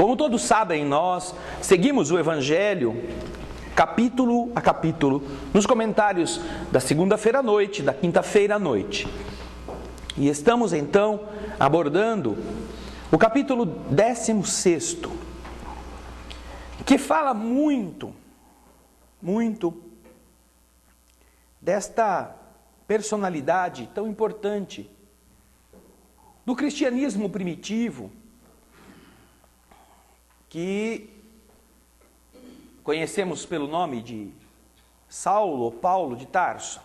Como todos sabem, nós seguimos o Evangelho capítulo a capítulo nos comentários da segunda-feira à noite, da quinta-feira à noite. E estamos então abordando o capítulo 16, que fala muito desta personalidade tão importante do cristianismo primitivo, que conhecemos pelo nome de Saulo ou Paulo de Tarso.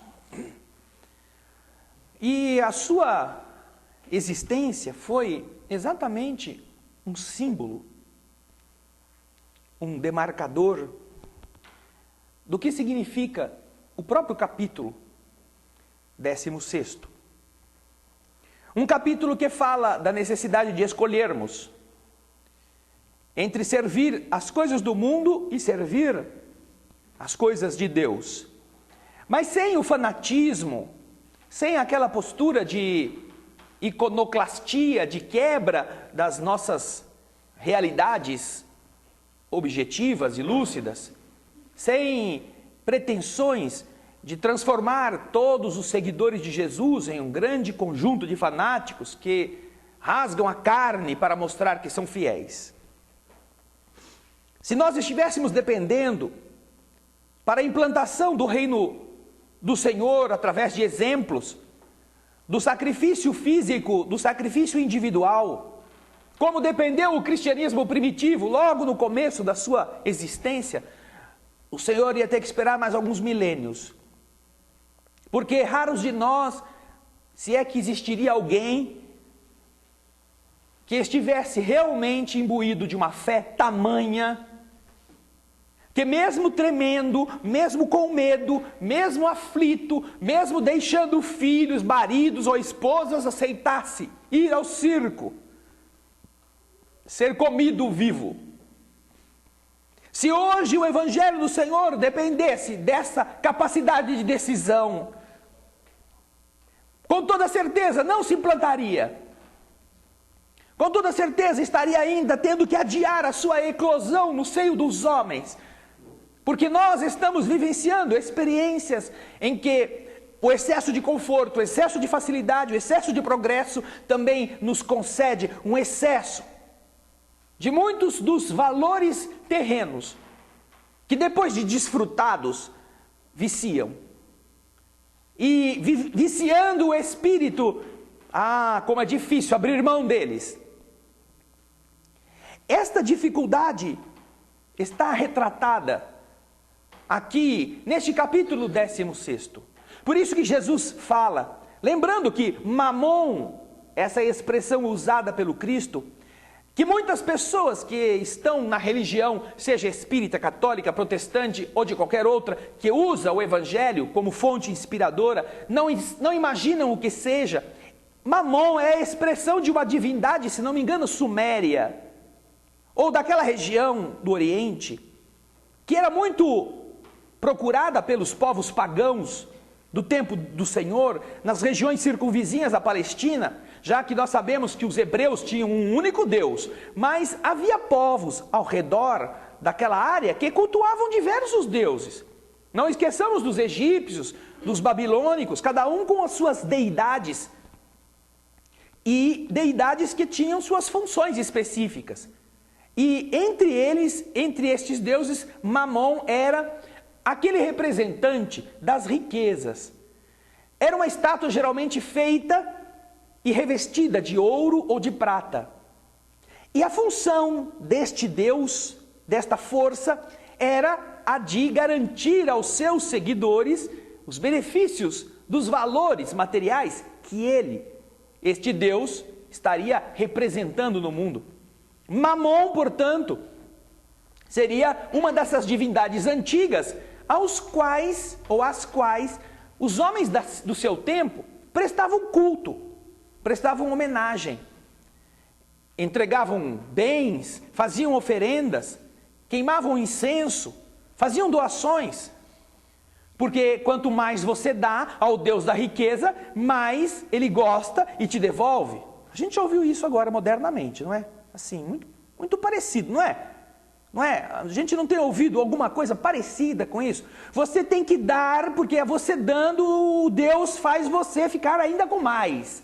E a sua existência foi exatamente um símbolo, um demarcador do que significa o próprio capítulo 16. Um capítulo que fala da necessidade de escolhermos entre servir as coisas do mundo e servir as coisas de Deus. Mas sem o fanatismo, sem aquela postura de iconoclastia, de quebra das nossas realidades objetivas e lúcidas, sem pretensões de transformar todos os seguidores de Jesus em um grande conjunto de fanáticos que rasgam a carne para mostrar que são fiéis. Se nós estivéssemos dependendo para a implantação do reino do Senhor através de exemplos, do sacrifício físico, do sacrifício individual, como dependeu o cristianismo primitivo logo no começo da sua existência, o Senhor ia ter que esperar mais alguns milênios. Porque raros de nós, se é que existiria alguém que estivesse realmente imbuído de uma fé tamanha, que mesmo tremendo, mesmo com medo, mesmo aflito, mesmo deixando filhos, maridos ou esposas, aceitasse ir ao circo, ser comido vivo. Se hoje o Evangelho do Senhor dependesse dessa capacidade de decisão, com toda certeza não se implantaria. Com toda certeza estaria ainda tendo que adiar a sua eclosão no seio dos homens. Porque nós estamos vivenciando experiências em que o excesso de conforto, o excesso de facilidade, o excesso de progresso também nos concede um excesso de muitos dos valores terrenos que depois de desfrutados viciam. E viciando o espírito, como é difícil abrir mão deles. Esta dificuldade está retratada aqui, neste capítulo 16. Por isso que Jesus fala, lembrando que mamon, essa expressão usada pelo Cristo, que muitas pessoas que estão na religião, seja espírita, católica, protestante ou de qualquer outra, que usa o Evangelho como fonte inspiradora, não imaginam o que seja. Mamon é a expressão de uma divindade, se não me engano, suméria, ou daquela região do Oriente, que era muito procurada pelos povos pagãos do tempo do Senhor, nas regiões circunvizinhas à Palestina, já que nós sabemos que os hebreus tinham um único Deus, mas havia povos ao redor daquela área que cultuavam diversos deuses. Não esqueçamos dos egípcios, dos babilônicos, cada um com as suas deidades, e deidades que tinham suas funções específicas. E entre estes deuses, Mamon era aquele representante das riquezas. Era uma estátua geralmente feita e revestida de ouro ou de prata. E a função deste Deus, desta força, era a de garantir aos seus seguidores os benefícios dos valores materiais que este Deus, estaria representando no mundo. Mamon, portanto, seria uma dessas divindades antigas às quais os homens do seu tempo prestavam culto, prestavam homenagem, entregavam bens, faziam oferendas, queimavam incenso, faziam doações. Porque quanto mais você dá ao Deus da riqueza, mais Ele gosta e te devolve. A gente já ouviu isso agora modernamente, não é? Assim, Muito parecido, não é? Não é? A gente não tem ouvido alguma coisa parecida com isso? Você tem que dar, porque é você dando, Deus faz você ficar ainda com mais.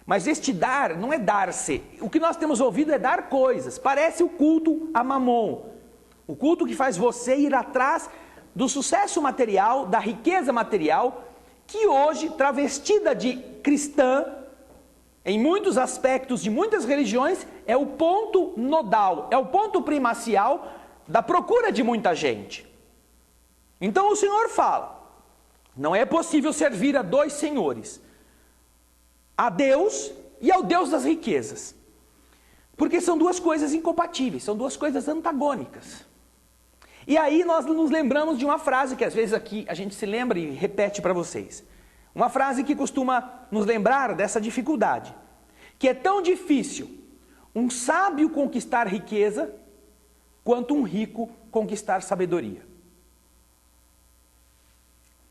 Mas este dar não é dar-se. O que nós temos ouvido é dar coisas. Parece o culto a Mamon. O culto que faz você ir atrás do sucesso material, da riqueza material, que hoje, travestida de cristã, em muitos aspectos de muitas religiões, é o ponto nodal, é o ponto primacial da procura de muita gente. Então o Senhor fala, não é possível servir a dois senhores, a Deus e ao Deus das riquezas, porque são duas coisas incompatíveis, são duas coisas antagônicas. E aí nós nos lembramos de uma frase que às vezes aqui a gente se lembra e repete para vocês. Uma frase que costuma nos lembrar dessa dificuldade, que é tão difícil um sábio conquistar riqueza, quanto um rico conquistar sabedoria.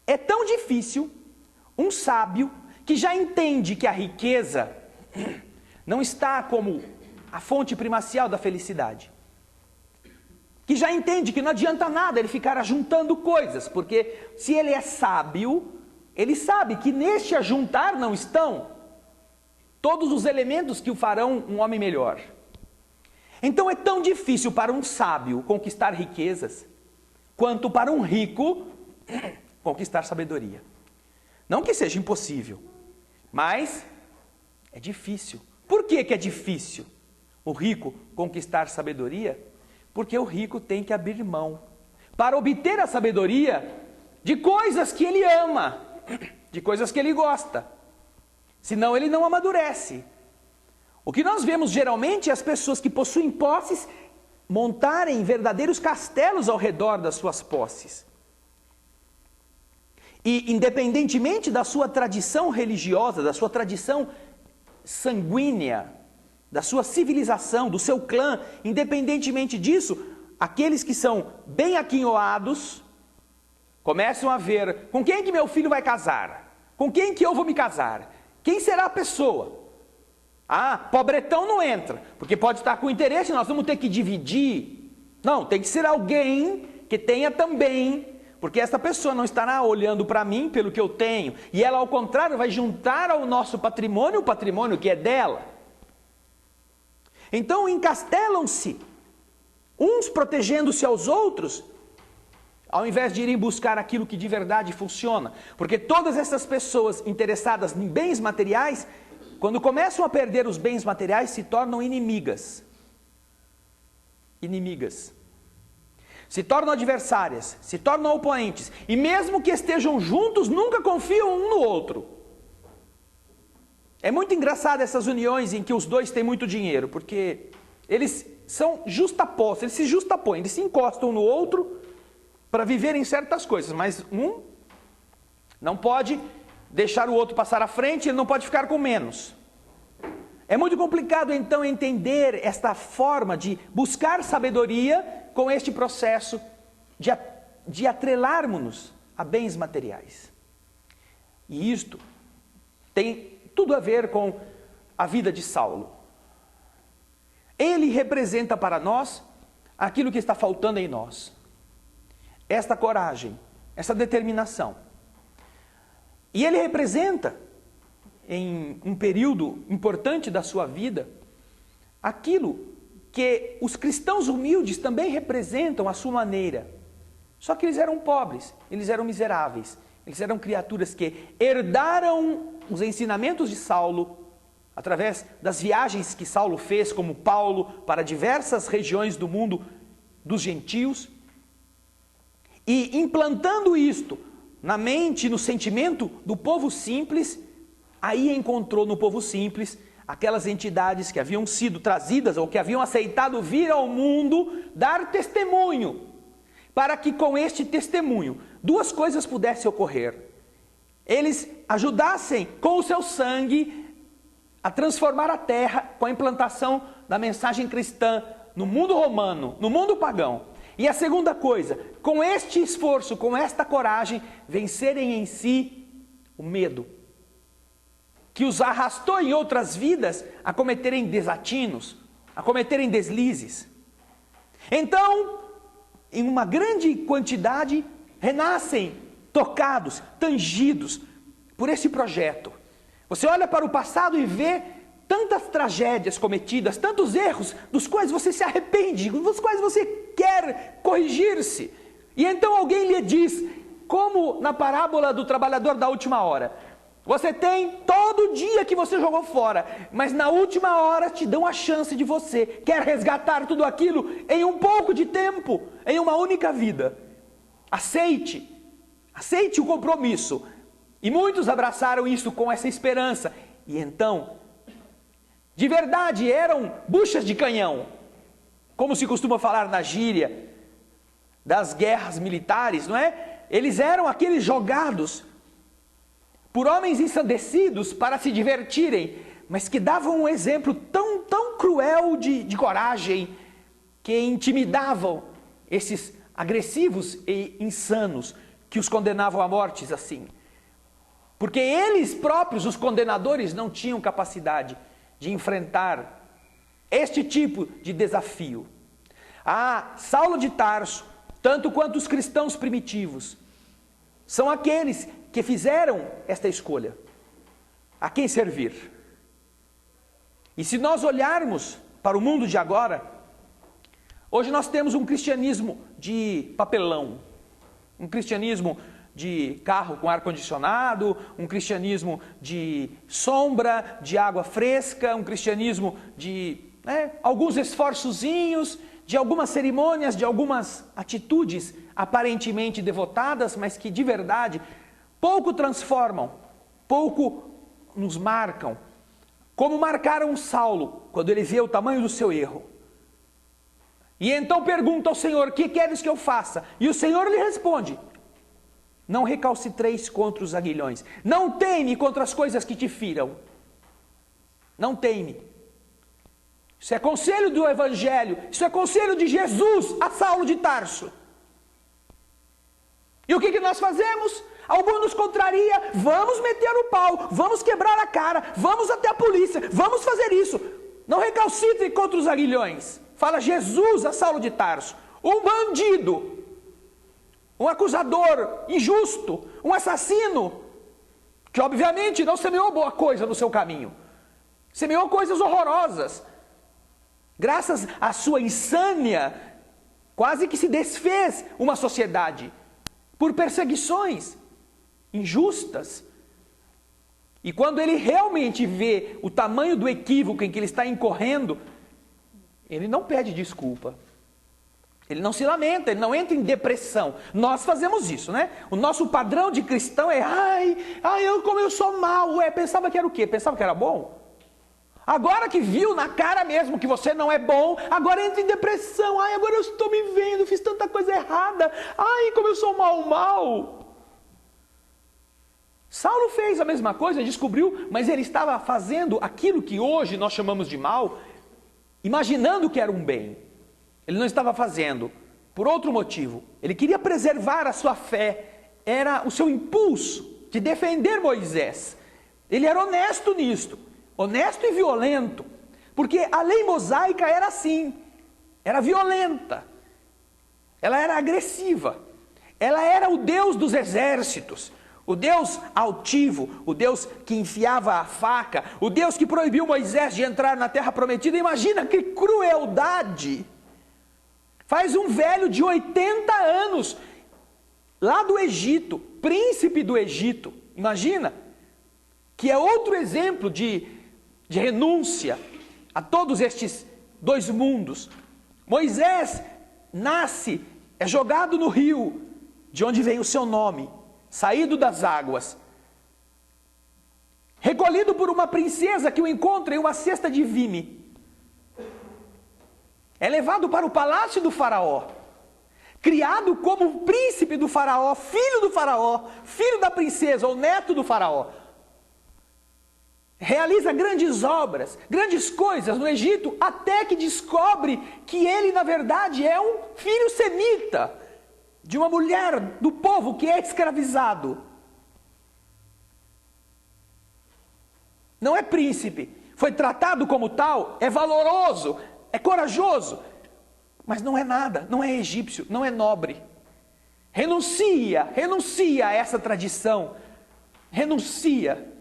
É tão difícil um sábio que já entende que a riqueza não está como a fonte primacial da felicidade. Que já entende que não adianta nada ele ficar ajuntando coisas, porque se ele é sábio, ele sabe que neste ajuntar não estão todos os elementos que o farão um homem melhor. Então é tão difícil para um sábio conquistar riquezas, quanto para um rico conquistar sabedoria. Não que seja impossível, mas é difícil. Por que que é difícil o rico conquistar sabedoria? Porque o rico tem que abrir mão para obter a sabedoria de coisas que ele ama, de coisas que ele gosta. Senão ele não amadurece. O que nós vemos geralmente é as pessoas que possuem posses montarem verdadeiros castelos ao redor das suas posses. E independentemente da sua tradição religiosa, da sua tradição sanguínea, da sua civilização, do seu clã, independentemente disso, aqueles que são bem aquinhoados começam a ver com quem que meu filho vai casar, com quem que eu vou me casar, quem será a pessoa. Ah, pobretão não entra, porque pode estar com interesse, nós vamos ter que dividir. Não, tem que ser alguém que tenha também, porque essa pessoa não estará olhando para mim pelo que eu tenho, e ela ao contrário vai juntar ao nosso patrimônio o patrimônio que é dela. Então encastelam-se, uns protegendo-se aos outros, ao invés de irem buscar aquilo que de verdade funciona. Porque todas essas pessoas interessadas em bens materiais, quando começam a perder os bens materiais, se tornam inimigas. Inimigas. Se tornam adversárias, se tornam oponentes. E mesmo que estejam juntos, nunca confiam um no outro. É muito engraçado essas uniões em que os dois têm muito dinheiro, porque eles são justapostos, eles se justapõem, eles se encostam no outro para viverem certas coisas, mas um não pode deixar o outro passar à frente, ele não pode ficar com menos. É muito complicado então entender esta forma de buscar sabedoria com este processo de atrelarmos-nos a bens materiais. E isto tem tudo a ver com a vida de Saulo. Ele representa para nós aquilo que está faltando em nós. Esta coragem, essa determinação. E ele representa, em um período importante da sua vida, aquilo que os cristãos humildes também representam à sua maneira. Só que eles eram pobres, eles eram miseráveis, eles eram criaturas que herdaram os ensinamentos de Saulo, através das viagens que Saulo fez, como Paulo, para diversas regiões do mundo dos gentios, e implantando isto na mente, no sentimento do povo simples, aí encontrou no povo simples aquelas entidades que haviam sido trazidas ou que haviam aceitado vir ao mundo dar testemunho, para que com este testemunho duas coisas pudessem ocorrer. Eles ajudassem com o seu sangue a transformar a terra com a implantação da mensagem cristã no mundo romano, no mundo pagão. E a segunda coisa, com este esforço, com esta coragem, vencerem em si o medo, que os arrastou em outras vidas a cometerem desatinos, a cometerem deslizes. Então, em uma grande quantidade, renascem tocados, tangidos por esse projeto. Você olha para o passado e vê tantas tragédias cometidas, tantos erros dos quais você se arrepende, dos quais você quer corrigir-se. E então alguém lhe diz, como na parábola do trabalhador da última hora: você tem todo dia que você jogou fora, mas na última hora te dão a chance de você quer resgatar tudo aquilo em um pouco de tempo, em uma única vida. Aceite o compromisso. E muitos abraçaram isso com essa esperança. E então, de verdade, eram buchas de canhão, como se costuma falar na gíria das guerras militares, não é? Eles eram aqueles jogados por homens ensandecidos para se divertirem, mas que davam um exemplo tão cruel de coragem, que intimidavam esses agressivos e insanos, que os condenavam à morte assim. Porque eles próprios, os condenadores, não tinham capacidade de enfrentar este tipo de desafio. Saulo de Tarso, tanto quanto os cristãos primitivos, são aqueles que fizeram esta escolha. A quem servir? E se nós olharmos para o mundo de agora, hoje nós temos um cristianismo de papelão, um cristianismo de carro com ar-condicionado, um cristianismo de sombra, de água fresca, um cristianismo de alguns esforçozinhos, de algumas cerimônias, de algumas atitudes aparentemente devotadas, mas que de verdade pouco transformam, pouco nos marcam, como marcaram Saulo quando ele vê o tamanho do seu erro. E então pergunta ao Senhor: que queres que eu faça? E o Senhor lhe responde: não recalcitreis contra os aguilhões, não teime contra as coisas que te firam, não teime. Isso é conselho do Evangelho, isso é conselho de Jesus a Saulo de Tarso. E o que nós fazemos? Algum nos contraria, vamos meter o pau, vamos quebrar a cara, vamos até a polícia, vamos fazer isso. Não recalcitre contra os aguilhões. Fala Jesus a Saulo de Tarso, um bandido, um acusador injusto, um assassino, que obviamente não semeou boa coisa no seu caminho, semeou coisas horrorosas. Graças à sua insânia, quase que se desfez uma sociedade por perseguições injustas. E quando ele realmente vê o tamanho do equívoco em que ele está incorrendo, ele não pede desculpa. Ele não se lamenta, ele não entra em depressão. Nós fazemos isso, né? O nosso padrão de cristão é: como eu sou mau. Pensava que era o quê? Pensava que era bom? Agora que viu na cara mesmo que você não é bom, agora entra em depressão. Agora eu estou me vendo, fiz tanta coisa errada. Como eu sou mal. Saulo fez a mesma coisa, descobriu, mas ele estava fazendo aquilo que hoje nós chamamos de mal, imaginando que era um bem. Ele não estava fazendo por outro motivo. Ele queria preservar a sua fé. Era o seu impulso de defender Moisés. Ele era honesto nisto. Honesto e violento. Porque a lei mosaica era assim. Era violenta. Ela era agressiva. Ela era o Deus dos exércitos. O Deus altivo, o Deus que enfiava a faca, o Deus que proibiu Moisés de entrar na terra prometida. Imagina que crueldade! Faz um velho de 80 anos, lá do Egito, príncipe do Egito, imagina, que é outro exemplo de renúncia a todos estes dois mundos. Moisés nasce, é jogado no rio, de onde vem o seu nome, saído das águas, recolhido por uma princesa que o encontra em uma cesta de vime. É levado para o palácio do faraó, criado como príncipe do faraó, filho da princesa ou neto do faraó. Realiza grandes obras, grandes coisas no Egito, até que descobre que ele na verdade é um filho semita, de uma mulher do povo que é escravizado. Não é príncipe, foi tratado como tal, é valoroso, é corajoso, mas não é nada, não é egípcio, não é nobre. Renuncia a essa tradição, renuncia.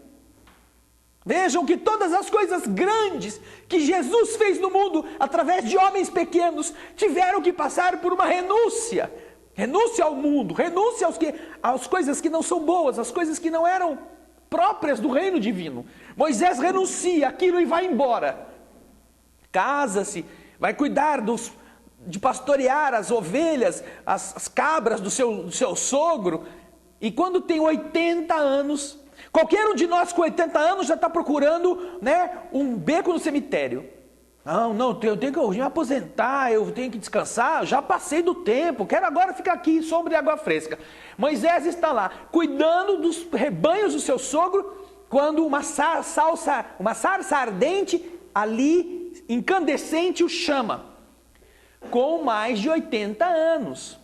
Vejam que todas as coisas grandes que Jesus fez no mundo, através de homens pequenos, tiveram que passar por uma renúncia. Renúncia ao mundo, renúncia às coisas que não são boas, às coisas que não eram próprias do reino divino. Moisés renuncia aquilo e vai embora. Casa-se, vai cuidar de pastorear as ovelhas, as cabras do seu sogro. E quando tem 80 anos, qualquer um de nós com 80 anos já está procurando, né, um beco no cemitério. Não, eu tenho que me aposentar, eu tenho que descansar, já passei do tempo, quero agora ficar aqui, sombra de água fresca. Moisés está lá, cuidando dos rebanhos do seu sogro, quando uma sarça ardente, ali, incandescente, o chama, com mais de 80 anos.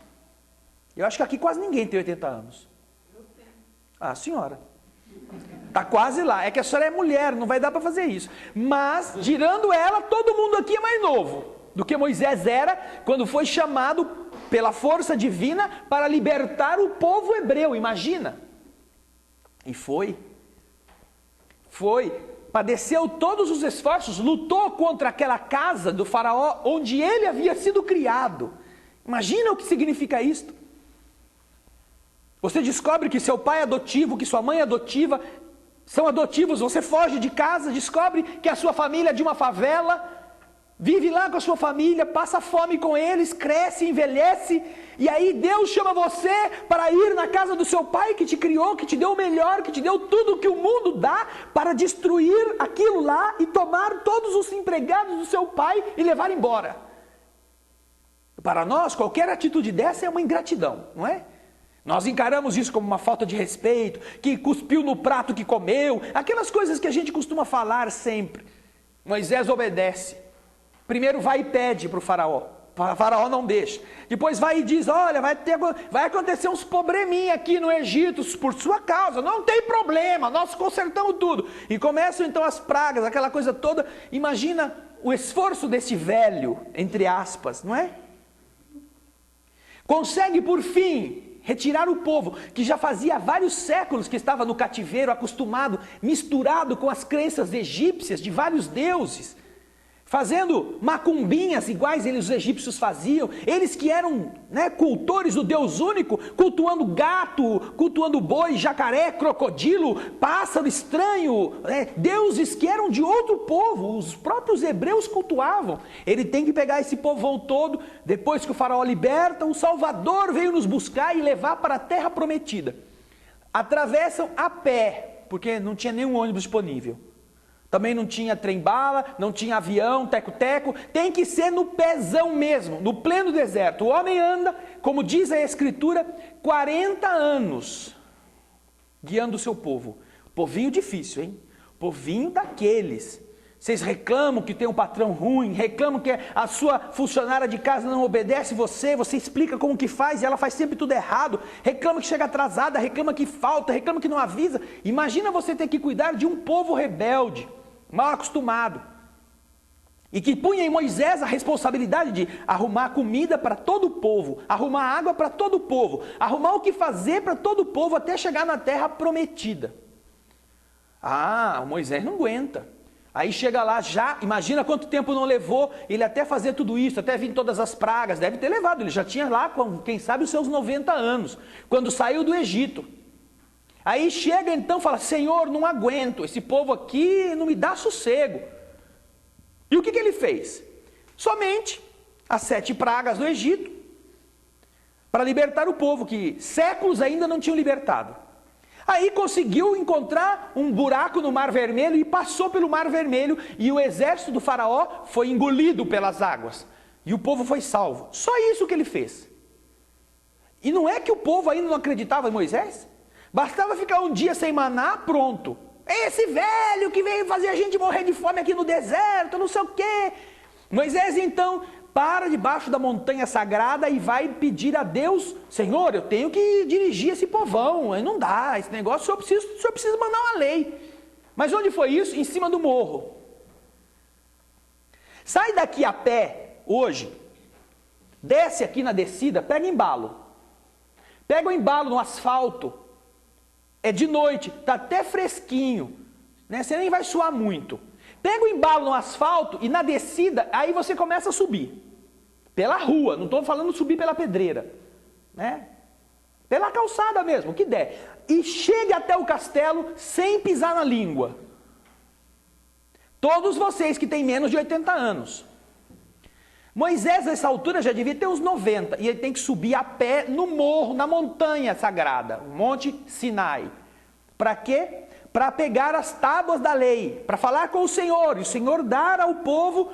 Eu acho que aqui quase ninguém tem 80 anos. Ah, senhora. Está quase lá. É que a senhora é mulher, não vai dar para fazer isso. Mas, tirando ela, todo mundo aqui é mais novo do que Moisés era quando foi chamado pela força divina para libertar o povo hebreu. Imagina. E foi. Padeceu todos os esforços, lutou contra aquela casa do faraó onde ele havia sido criado. Imagina o que significa isto. Você descobre que seu pai é adotivo, que sua mãe é adotiva, são adotivos, você foge de casa, descobre que a sua família é de uma favela, vive lá com a sua família, passa fome com eles, cresce, envelhece, e aí Deus chama você para ir na casa do seu pai que te criou, que te deu o melhor, que te deu tudo que o mundo dá, para destruir aquilo lá e tomar todos os empregados do seu pai e levar embora. Para nós, qualquer atitude dessa é uma ingratidão, não é? Nós encaramos isso como uma falta de respeito, que cuspiu no prato que comeu, aquelas coisas que a gente costuma falar sempre. Moisés obedece. Primeiro vai e pede para o faraó. O faraó não deixa. Depois vai e diz, olha, vai acontecer uns probleminha aqui no Egito por sua causa. Não tem problema, nós consertamos tudo. E começam então as pragas, aquela coisa toda. Imagina o esforço desse velho, entre aspas, não é? Consegue por fim retirar o povo, que já fazia vários séculos que estava no cativeiro, acostumado, misturado com as crenças egípcias de vários deuses, fazendo macumbinhas iguais os egípcios faziam, eles que eram, né, cultores do Deus único, cultuando gato, cultuando boi, jacaré, crocodilo, pássaro estranho, deuses que eram de outro povo, os próprios hebreus cultuavam. Ele tem que pegar esse povão todo, depois que o faraó liberta, o Salvador veio nos buscar e levar para a terra prometida. Atravessam a pé, porque não tinha nenhum ônibus disponível. Também não tinha trem-bala, não tinha avião, teco-teco, tem que ser no pezão mesmo, no pleno deserto. O homem anda, como diz a Escritura, 40 anos, guiando o seu povo. Povinho difícil, hein? Povinho daqueles. Vocês reclamam que tem um patrão ruim, reclamam que a sua funcionária de casa não obedece você explica como que faz e ela faz sempre tudo errado, reclama que chega atrasada, reclama que falta, reclama que não avisa. Imagina você ter que cuidar de um povo rebelde, mal acostumado, e que punha em Moisés a responsabilidade de arrumar comida para todo o povo, arrumar água para todo o povo, arrumar o que fazer para todo o povo até chegar na terra prometida. O Moisés não aguenta. Aí chega lá já, imagina quanto tempo não levou ele até fazer tudo isso, até vir todas as pragas, deve ter levado, ele já tinha lá, quem sabe, os seus 90 anos, quando saiu do Egito. Aí chega então e fala, Senhor, não aguento, esse povo aqui não me dá sossego. E o que ele fez? Somente as 7 pragas do Egito, para libertar o povo, que séculos ainda não tinham libertado. Aí conseguiu encontrar um buraco no Mar Vermelho e passou pelo Mar Vermelho, e o exército do faraó foi engolido pelas águas. E o povo foi salvo. Só isso que ele fez. E não é que o povo ainda não acreditava em Moisés? Bastava ficar um dia sem maná, pronto. Esse velho que veio fazer a gente morrer de fome aqui no deserto, não sei o quê. Moisés então para debaixo da montanha sagrada e vai pedir a Deus, Senhor, eu tenho que dirigir esse povão, aí não dá, esse negócio, o senhor precisa mandar uma lei. Mas onde foi isso? Em cima do morro. Sai daqui a pé, hoje, desce aqui na descida, pega embalo. Pega o embalo no asfalto, é de noite, está até fresquinho, né? Você nem vai suar muito. Pega o embalo no asfalto e na descida, aí você começa a subir. Pela rua, não estou falando subir pela pedreira, né? Pela calçada mesmo, o que der. E chegue até o castelo sem pisar na língua. Todos vocês que têm menos de 80 anos. Moisés, nessa altura, já devia ter uns 90. E ele tem que subir a pé no morro, na montanha sagrada, o Monte Sinai. Para quê? Para pegar as tábuas da lei, para falar com o Senhor. E o Senhor dar ao povo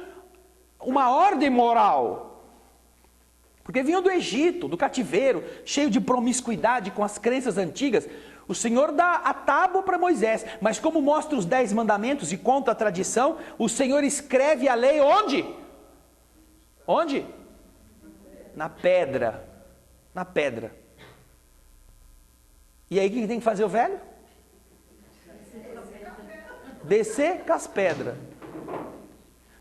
uma ordem moral. Porque vinham do Egito, do cativeiro, cheio de promiscuidade com as crenças antigas. O Senhor dá a tábua para Moisés, mas como mostra os 10 mandamentos e conta a tradição, o Senhor escreve a lei onde? Onde? Na pedra. Na pedra. E aí o que tem que fazer o velho? Descer com as pedras.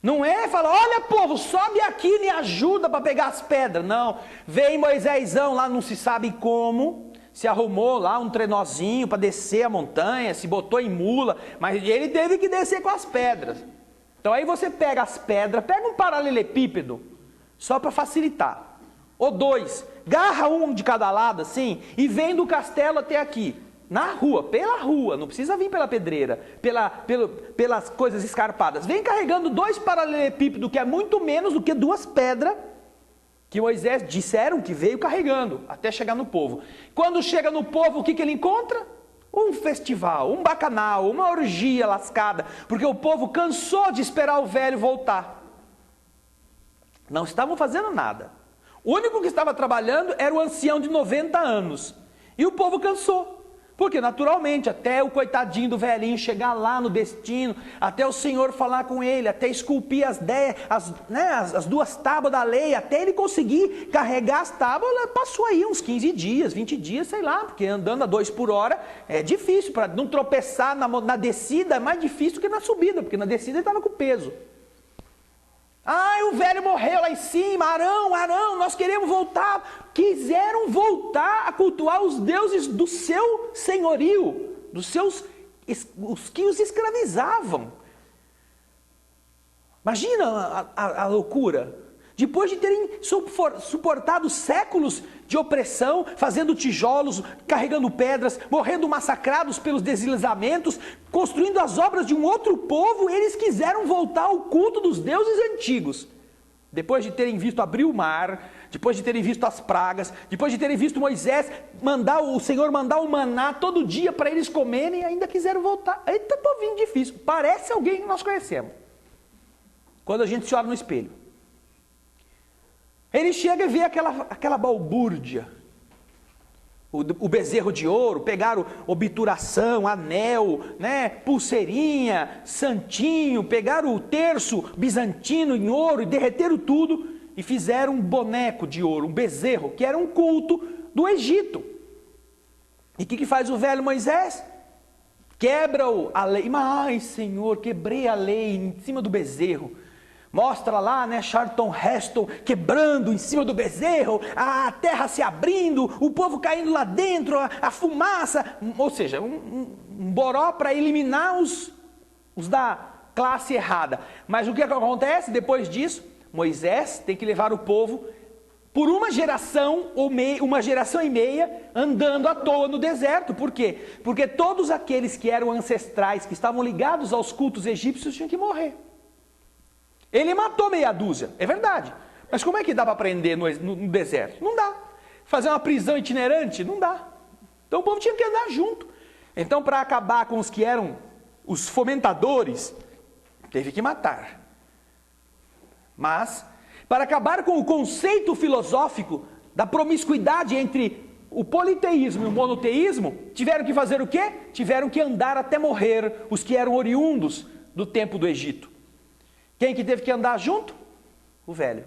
Não é falar, olha povo, sobe aqui e me ajuda para pegar as pedras. Não, vem Moisésão lá, não se sabe como, se arrumou lá um trenozinho para descer a montanha, se botou em mula, mas ele teve que descer com as pedras. Então aí você pega as pedras, pega um paralelepípedo, só para facilitar, ou 2, garra um de cada lado assim, e vem do castelo até aqui. Na rua, pela rua, não precisa vir pela pedreira, pelas coisas escarpadas. Vem carregando 2 paralelepípedos, que é muito menos do que 2 pedras, que Moisés disseram que veio carregando, até chegar no povo. Quando chega no povo, o que ele encontra? Um festival, um bacanal, uma orgia lascada, porque o povo cansou de esperar o velho voltar. Não estavam fazendo nada. O único que estava trabalhando era o ancião de 90 anos. E o povo cansou. Porque naturalmente, até o coitadinho do velhinho chegar lá no destino, até o Senhor falar com ele, até esculpir as 2 tábuas da lei, até ele conseguir carregar as tábuas, passou aí uns 15 dias, 20 dias, sei lá, porque andando a 2 por hora é difícil, para não tropeçar na descida é mais difícil que na subida, porque na descida ele estava com peso. O velho morreu lá em cima, Arão, nós queremos voltar. Quiseram voltar a cultuar os deuses do seu senhorio, os que os escravizavam. Imagina a loucura. Depois de terem suportado séculos de opressão, fazendo tijolos, carregando pedras, morrendo massacrados pelos deslizamentos, construindo as obras de um outro povo, eles quiseram voltar ao culto dos deuses antigos. Depois de terem visto abrir o mar, depois de terem visto as pragas, depois de terem visto Moisés o Senhor mandar o maná todo dia para eles comerem, ainda quiseram voltar. Eita, povinho difícil. Parece alguém que nós conhecemos. Quando a gente se olha no espelho. Ele chega e vê aquela balbúrdia, o bezerro de ouro, pegaram obturação, anel, né, pulseirinha, santinho, pegaram o terço bizantino em ouro e derreteram tudo e fizeram um boneco de ouro, um bezerro, que era um culto do Egito. E o que faz o velho Moisés? Quebra a lei. Ai, Senhor, quebrei a lei em cima do bezerro. Mostra lá, né, Charlton Heston quebrando em cima do bezerro, a terra se abrindo, o povo caindo lá dentro, a fumaça, ou seja, um boró para eliminar os da classe errada. Mas o que acontece depois disso? Moisés tem que levar o povo por uma geração uma geração e meia andando à toa no deserto. Por quê? Porque todos aqueles que eram ancestrais, que estavam ligados aos cultos egípcios, tinham que morrer. Ele matou meia dúzia, é verdade. Mas como é que dá para prender no deserto? Não dá. Fazer uma prisão itinerante? Não dá. Então o povo tinha que andar junto. Então, para acabar com os que eram os fomentadores, teve que matar. Mas, para acabar com o conceito filosófico da promiscuidade entre o politeísmo e o monoteísmo, tiveram que fazer o quê? Tiveram que andar até morrer os que eram oriundos do tempo do Egito. Quem que teve que andar junto? O velho.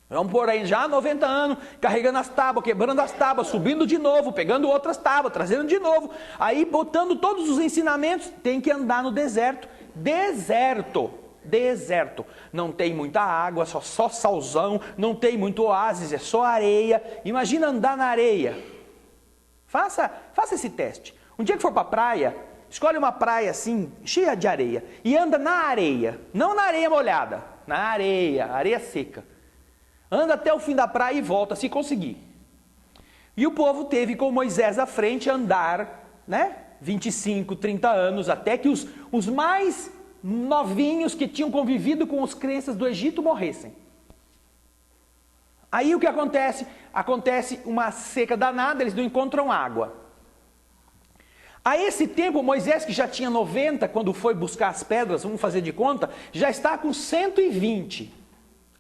Vamos por aí já 90 anos, carregando as tábuas, quebrando as tábuas, subindo de novo, pegando outras tábuas, trazendo de novo. Aí botando todos os ensinamentos, tem que andar no deserto. Deserto. deserto. Não tem muita água, só salzão, não tem muito oásis, é só areia. Imagina andar na areia. Faça esse teste. Um dia que for para a praia, escolhe uma praia assim, cheia de areia, e anda na areia, não na areia molhada, na areia seca. Anda até o fim da praia e volta, se conseguir. E o povo teve com Moisés à frente andar, 25, 30 anos, até que os mais novinhos que tinham convivido com os crianças do Egito morressem. Aí o que acontece? Acontece uma seca danada, eles não encontram água. A esse tempo, Moisés, que já tinha 90, quando foi buscar as pedras, vamos fazer de conta, já está com 120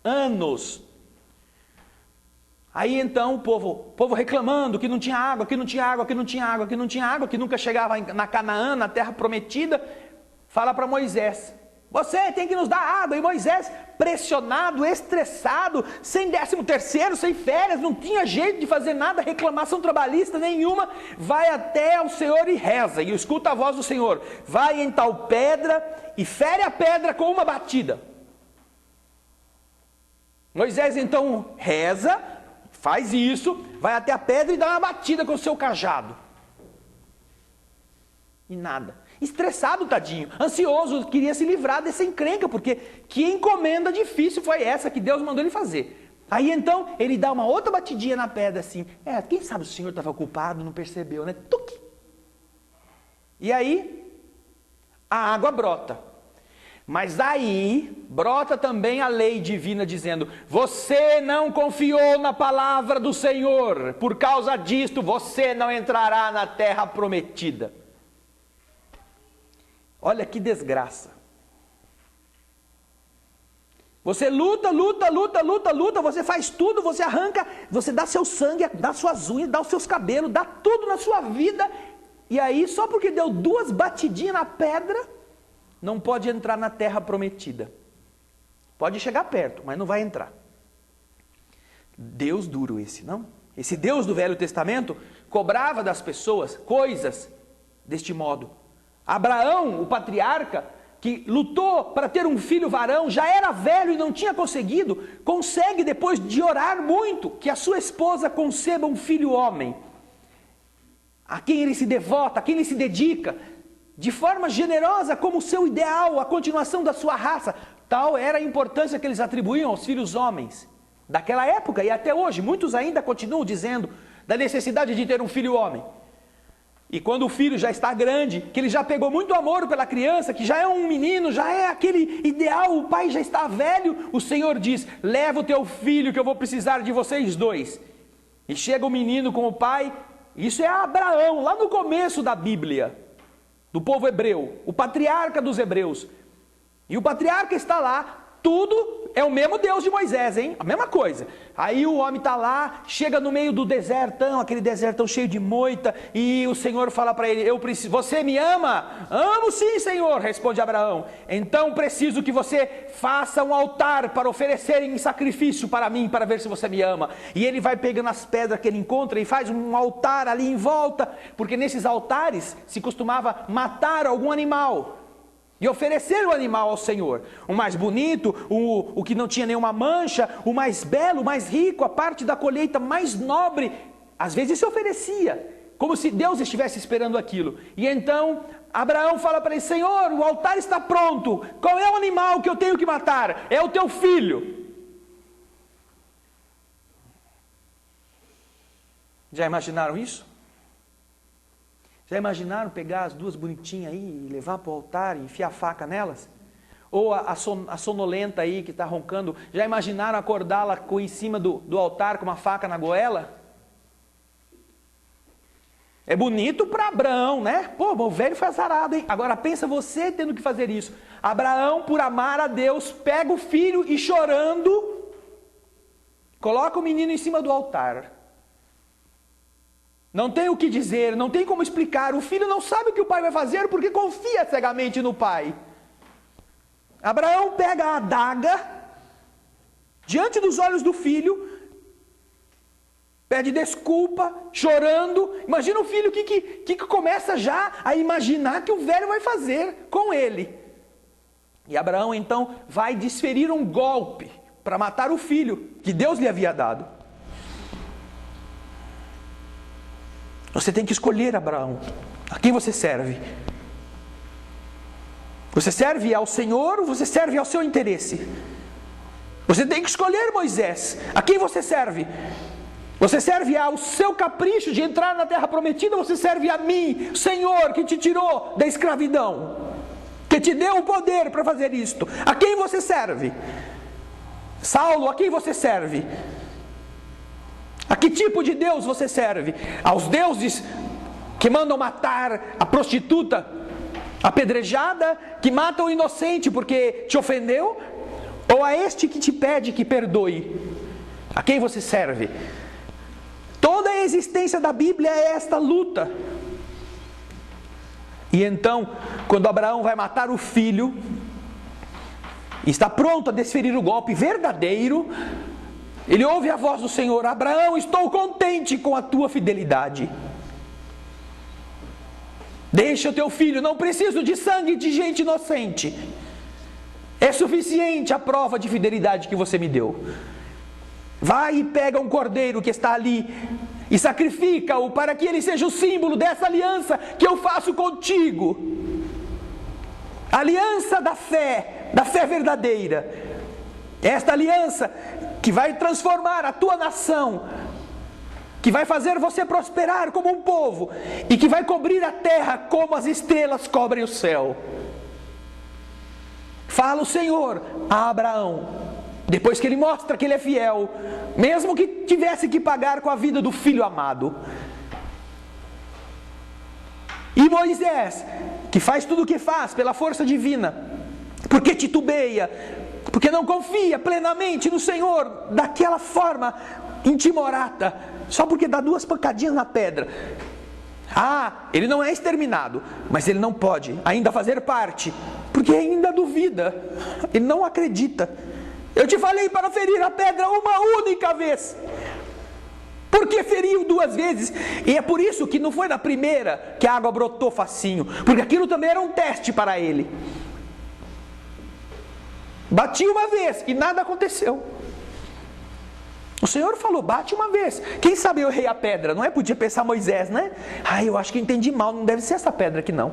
anos. Aí então o povo reclamando que não tinha água, que nunca chegava na Canaã, na terra prometida, fala para Moisés: você tem que nos dar água. E Moisés, pressionado, estressado, sem 13º, sem férias, não tinha jeito de fazer nada, reclamação trabalhista nenhuma, vai até o Senhor e reza, e escuta a voz do Senhor: vai em tal pedra e fere a pedra com uma batida. Moisés então reza, faz isso, vai até a pedra e dá uma batida com o seu cajado. E nada. Estressado, tadinho, ansioso, queria se livrar dessa encrenca, porque que encomenda difícil foi essa que Deus mandou ele fazer. Aí então, ele dá uma outra batidinha na pedra assim, quem sabe o Senhor estava ocupado, não percebeu, né? Tuc! E aí, a água brota. Mas aí, brota também a lei divina dizendo: você não confiou na palavra do Senhor, por causa disto você não entrará na terra prometida. Olha que desgraça. Você luta, você faz tudo, você arranca, você dá seu sangue, dá suas unhas, dá os seus cabelos, dá tudo na sua vida, e aí só porque deu 2 batidinhas na pedra, não pode entrar na terra prometida. Pode chegar perto, mas não vai entrar. Deus duro esse, não? Esse Deus do Velho Testamento cobrava das pessoas coisas deste modo. Abraão, o patriarca, que lutou para ter um filho varão, já era velho e não tinha conseguido, consegue depois de orar muito, que a sua esposa conceba um filho homem, a quem ele se devota, a quem ele se dedica, de forma generosa como seu ideal, a continuação da sua raça. Tal era a importância que eles atribuíam aos filhos homens, daquela época e até hoje. Muitos ainda continuam dizendo da necessidade de ter um filho homem. E quando o filho já está grande, que ele já pegou muito amor pela criança, que já é um menino, já é aquele ideal, o pai já está velho, o Senhor diz: leva o teu filho que eu vou precisar de vocês dois. E chega o menino com o pai. Isso é Abraão, lá no começo da Bíblia, do povo hebreu, o patriarca dos hebreus. E o patriarca está lá, tudo é o mesmo Deus de Moisés, hein? A mesma coisa. Aí o homem está lá, chega no meio do desertão, aquele desertão cheio de moita, e o Senhor fala para ele: você me ama? Amo sim, Senhor, responde Abraão. Então preciso que você faça um altar para oferecer em sacrifício para mim, para ver se você me ama. E ele vai pegando as pedras que ele encontra e faz um altar ali em volta, porque nesses altares se costumava matar algum animal e oferecer o animal ao Senhor, o mais bonito, o que não tinha nenhuma mancha, o mais belo, o mais rico, a parte da colheita mais nobre. Às vezes se oferecia, como se Deus estivesse esperando aquilo. E então Abraão fala para ele: Senhor, o altar está pronto, qual é o animal que eu tenho que matar? É o teu filho. Já imaginaram isso? Já imaginaram pegar as 2 bonitinhas aí e levar para o altar e enfiar a faca nelas? Ou a sonolenta aí que está roncando, já imaginaram acordá-la em cima do altar com uma faca na goela? É bonito para Abraão, né? Pô, o velho foi azarado, hein? Agora pensa você tendo que fazer isso. Abraão, por amar a Deus, pega o filho e chorando, coloca o menino em cima do altar. Não tem o que dizer, não tem como explicar. O filho não sabe o que o pai vai fazer porque confia cegamente no pai. Abraão pega a adaga diante dos olhos do filho, pede desculpa, chorando. Imagina o filho que começa já a imaginar que o velho vai fazer com ele. E Abraão então vai desferir um golpe para matar o filho que Deus lhe havia dado. Você tem que escolher, Abraão, a quem você serve. Você serve ao Senhor ou você serve ao seu interesse? Você tem que escolher, Moisés, a quem você serve. Você serve ao seu capricho de entrar na terra prometida, ou você serve a mim, Senhor, que te tirou da escravidão, que te deu o poder para fazer isto? A quem você serve? Saulo, a quem você serve? A que tipo de Deus você serve? Aos deuses que mandam matar a prostituta apedrejada, que mata o inocente porque te ofendeu? Ou a este que te pede que perdoe? A quem você serve? Toda a existência da Bíblia é esta luta. E então, quando Abraão vai matar o filho, e está pronto a desferir o golpe verdadeiro, ele ouve a voz do Senhor: Abraão, estou contente com a tua fidelidade. Deixa o teu filho, não preciso de sangue de gente inocente. É suficiente a prova de fidelidade que você me deu. Vai e pega um cordeiro que está ali e sacrifica-o para que ele seja o símbolo dessa aliança que eu faço contigo. Aliança da fé verdadeira. Esta aliança que vai transformar a tua nação, que vai fazer você prosperar como um povo e que vai cobrir a terra como as estrelas cobrem o céu. Fala o Senhor a Abraão, depois que ele mostra que ele é fiel, mesmo que tivesse que pagar com a vida do filho amado. E Moisés, que faz tudo o que faz pela força divina, porque titubeia, porque não confia plenamente no Senhor, daquela forma intimorata, só porque dá 2 pancadinhas na pedra. Ele não é exterminado, mas ele não pode ainda fazer parte, porque ainda duvida, ele não acredita. Eu te falei para ferir a pedra uma única vez, porque feriu 2 vezes, e é por isso que não foi na primeira que a água brotou facinho, porque aquilo também era um teste para ele. Bati uma vez e nada aconteceu. O Senhor falou: bate uma vez. Quem sabe eu errei a pedra? Não é? Podia pensar Moisés, né? Eu acho que eu entendi mal, não deve ser essa pedra aqui não.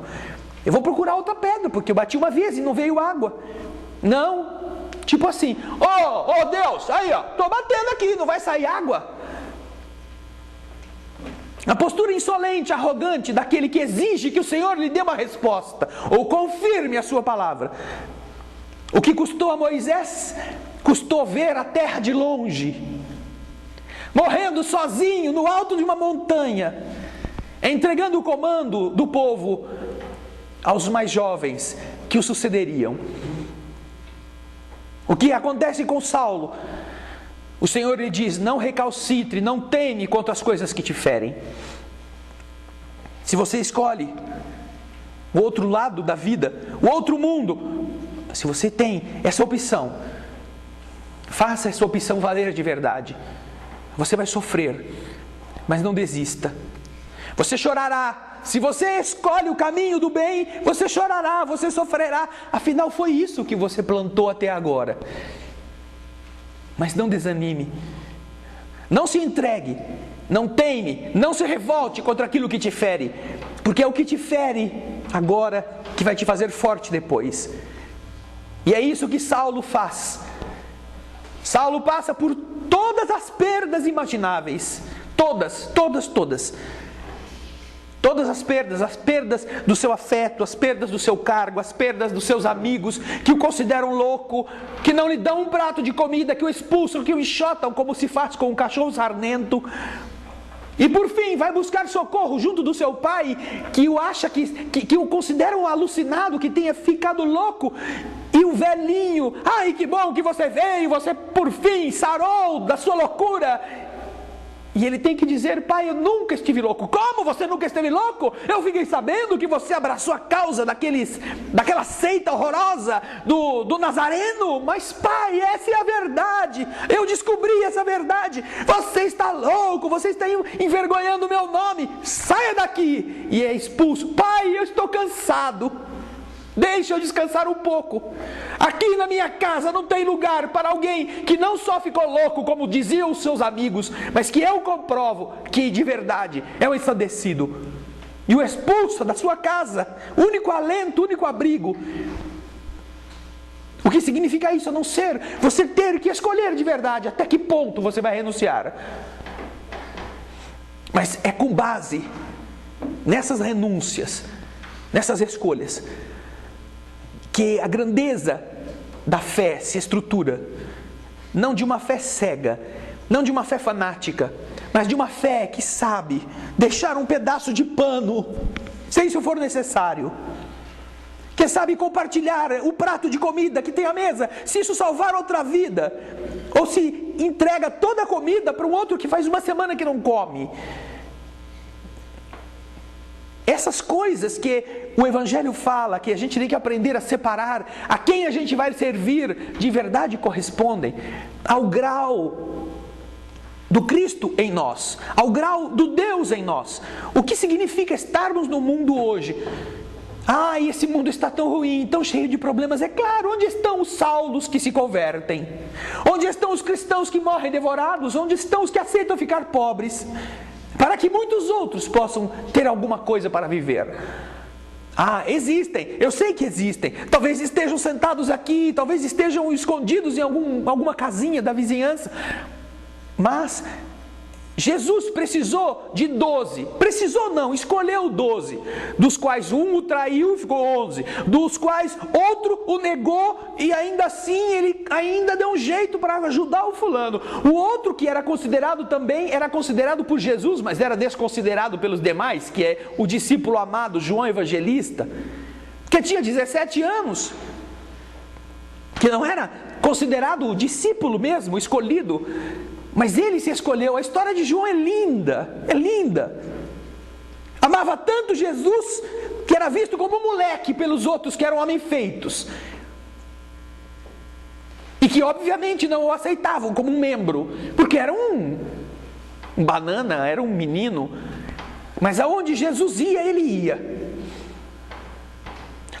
Eu vou procurar outra pedra, porque eu bati uma vez e não veio água. Não, tipo assim: oh Deus, aí ó, tô batendo aqui, não vai sair água. A postura insolente, arrogante daquele que exige que o Senhor lhe dê uma resposta, ou confirme a sua palavra. O que custou a Moisés, custou ver a terra de longe, morrendo sozinho no alto de uma montanha, entregando o comando do povo aos mais jovens que o sucederiam. O que acontece com Saulo? O Senhor lhe diz: não recalcitre, não teme contra as coisas que te ferem. Se você escolhe o outro lado da vida, o outro mundo, se você tem essa opção, faça essa opção valer de verdade. Você vai sofrer, mas não desista. Você chorará. Se você escolhe o caminho do bem, você chorará, você sofrerá. Afinal, foi isso que você plantou até agora. Mas não desanime. Não se entregue. Não teme. Não se revolte contra aquilo que te fere. Porque é o que te fere agora que vai te fazer forte depois. E é isso que Saulo faz. Saulo passa por todas as perdas imagináveis. Todas. Todas as perdas do seu afeto, as perdas do seu cargo, as perdas dos seus amigos, que o consideram louco, que não lhe dão um prato de comida, que o expulsam, que o enxotam, como se faz com um cachorro sarnento. E por fim, vai buscar socorro junto do seu pai, que o acha que o considera um alucinado, que tenha ficado louco. E o velhinho: ai, que bom que você veio, você por fim sarou da sua loucura. E ele tem que dizer: pai, eu nunca estive louco. Como você nunca esteve louco? Eu fiquei sabendo que você abraçou a causa daquela seita horrorosa do Nazareno. Mas pai, essa é a verdade. Eu descobri essa verdade. Você está louco, você está envergonhando o meu nome. Saia daqui. E é expulso. Pai, eu estou cansado. Deixa eu descansar um pouco. Aqui na minha casa não tem lugar para alguém que não só ficou louco, como diziam os seus amigos, mas que eu comprovo que de verdade é um ensandecido. E o expulsa da sua casa, único alento, único abrigo. O que significa isso? A não ser você ter que escolher de verdade até que ponto você vai renunciar. Mas é com base nessas renúncias, nessas escolhas, que a grandeza da fé se estrutura. Não de uma fé cega, não de uma fé fanática, mas de uma fé que sabe deixar um pedaço de pano, se isso for necessário. Que sabe compartilhar o prato de comida que tem à mesa, se isso salvar outra vida. Ou se entrega toda a comida para um outro que faz uma semana que não come. Essas coisas que o Evangelho fala, que a gente tem que aprender a separar, a quem a gente vai servir, de verdade correspondem ao grau do Cristo em nós, ao grau do Deus em nós. O que significa estarmos no mundo hoje? Esse mundo está tão ruim, tão cheio de problemas. É claro, onde estão os Saulos que se convertem? Onde estão os cristãos que morrem devorados? Onde estão os que aceitam ficar pobres? Para que muitos outros possam ter alguma coisa para viver. Existem, eu sei que existem. Talvez estejam sentados aqui, talvez estejam escondidos em alguma casinha da vizinhança. Mas Jesus precisou de 12, precisou não, escolheu 12, dos quais um o traiu e ficou 11, dos quais outro o negou e ainda assim ele ainda deu um jeito para ajudar o fulano. O outro que era considerado também, era considerado por Jesus, mas era desconsiderado pelos demais, que é o discípulo amado João Evangelista, que tinha 17 anos, que não era considerado o discípulo mesmo, escolhido. Mas ele se escolheu. A história de João é linda, é linda. Amava tanto Jesus que era visto como moleque pelos outros que eram homens feitos. E que obviamente não o aceitavam como um membro, porque era um banana, era um menino. Mas aonde Jesus ia, ele ia.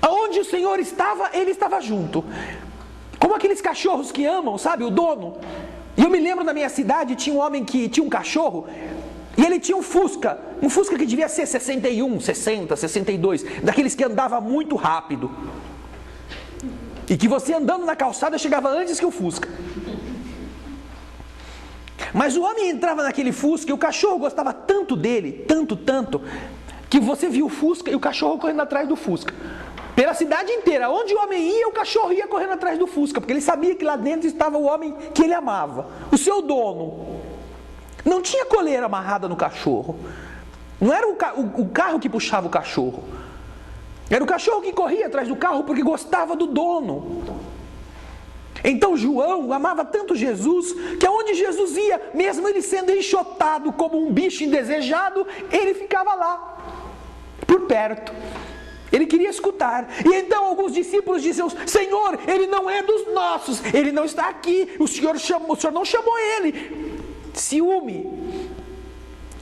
Aonde o Senhor estava, ele estava junto. Como aqueles cachorros que amam, sabe, o dono. E eu me lembro na minha cidade, tinha um homem que tinha um cachorro, e ele tinha um Fusca que devia ser 61, 60, 62, daqueles que andava muito rápido. E que você andando na calçada chegava antes que o Fusca. Mas o homem entrava naquele Fusca e o cachorro gostava tanto dele, tanto, que você via o Fusca e o cachorro correndo atrás do Fusca. Pela cidade inteira, onde o homem ia, o cachorro ia correndo atrás do Fusca, porque ele sabia que lá dentro estava o homem que ele amava, o seu dono. Não tinha coleira amarrada no cachorro, não era o carro que puxava o cachorro, era o cachorro que corria atrás do carro porque gostava do dono. Então João amava tanto Jesus, que aonde Jesus ia, mesmo ele sendo enxotado como um bicho indesejado, ele ficava lá, por perto. Ele queria escutar. E então alguns discípulos diziam: Senhor, ele não é dos nossos, ele não está aqui, o Senhor não chamou ele. Ciúme.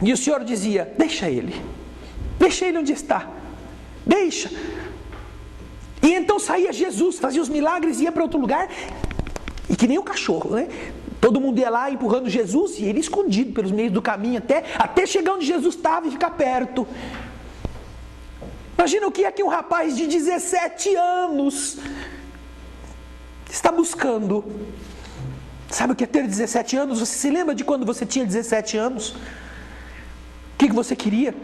E o Senhor dizia: deixa ele onde está, deixa. E então saía Jesus, fazia os milagres, ia para outro lugar, e que nem o cachorro, né? Todo mundo ia lá empurrando Jesus, e ele escondido pelos meios do caminho, até chegar onde Jesus estava e ficar perto. Imagina o que é que um rapaz de 17 anos está buscando. Sabe o que é ter 17 anos? Você se lembra de quando você tinha 17 anos? O que você queria?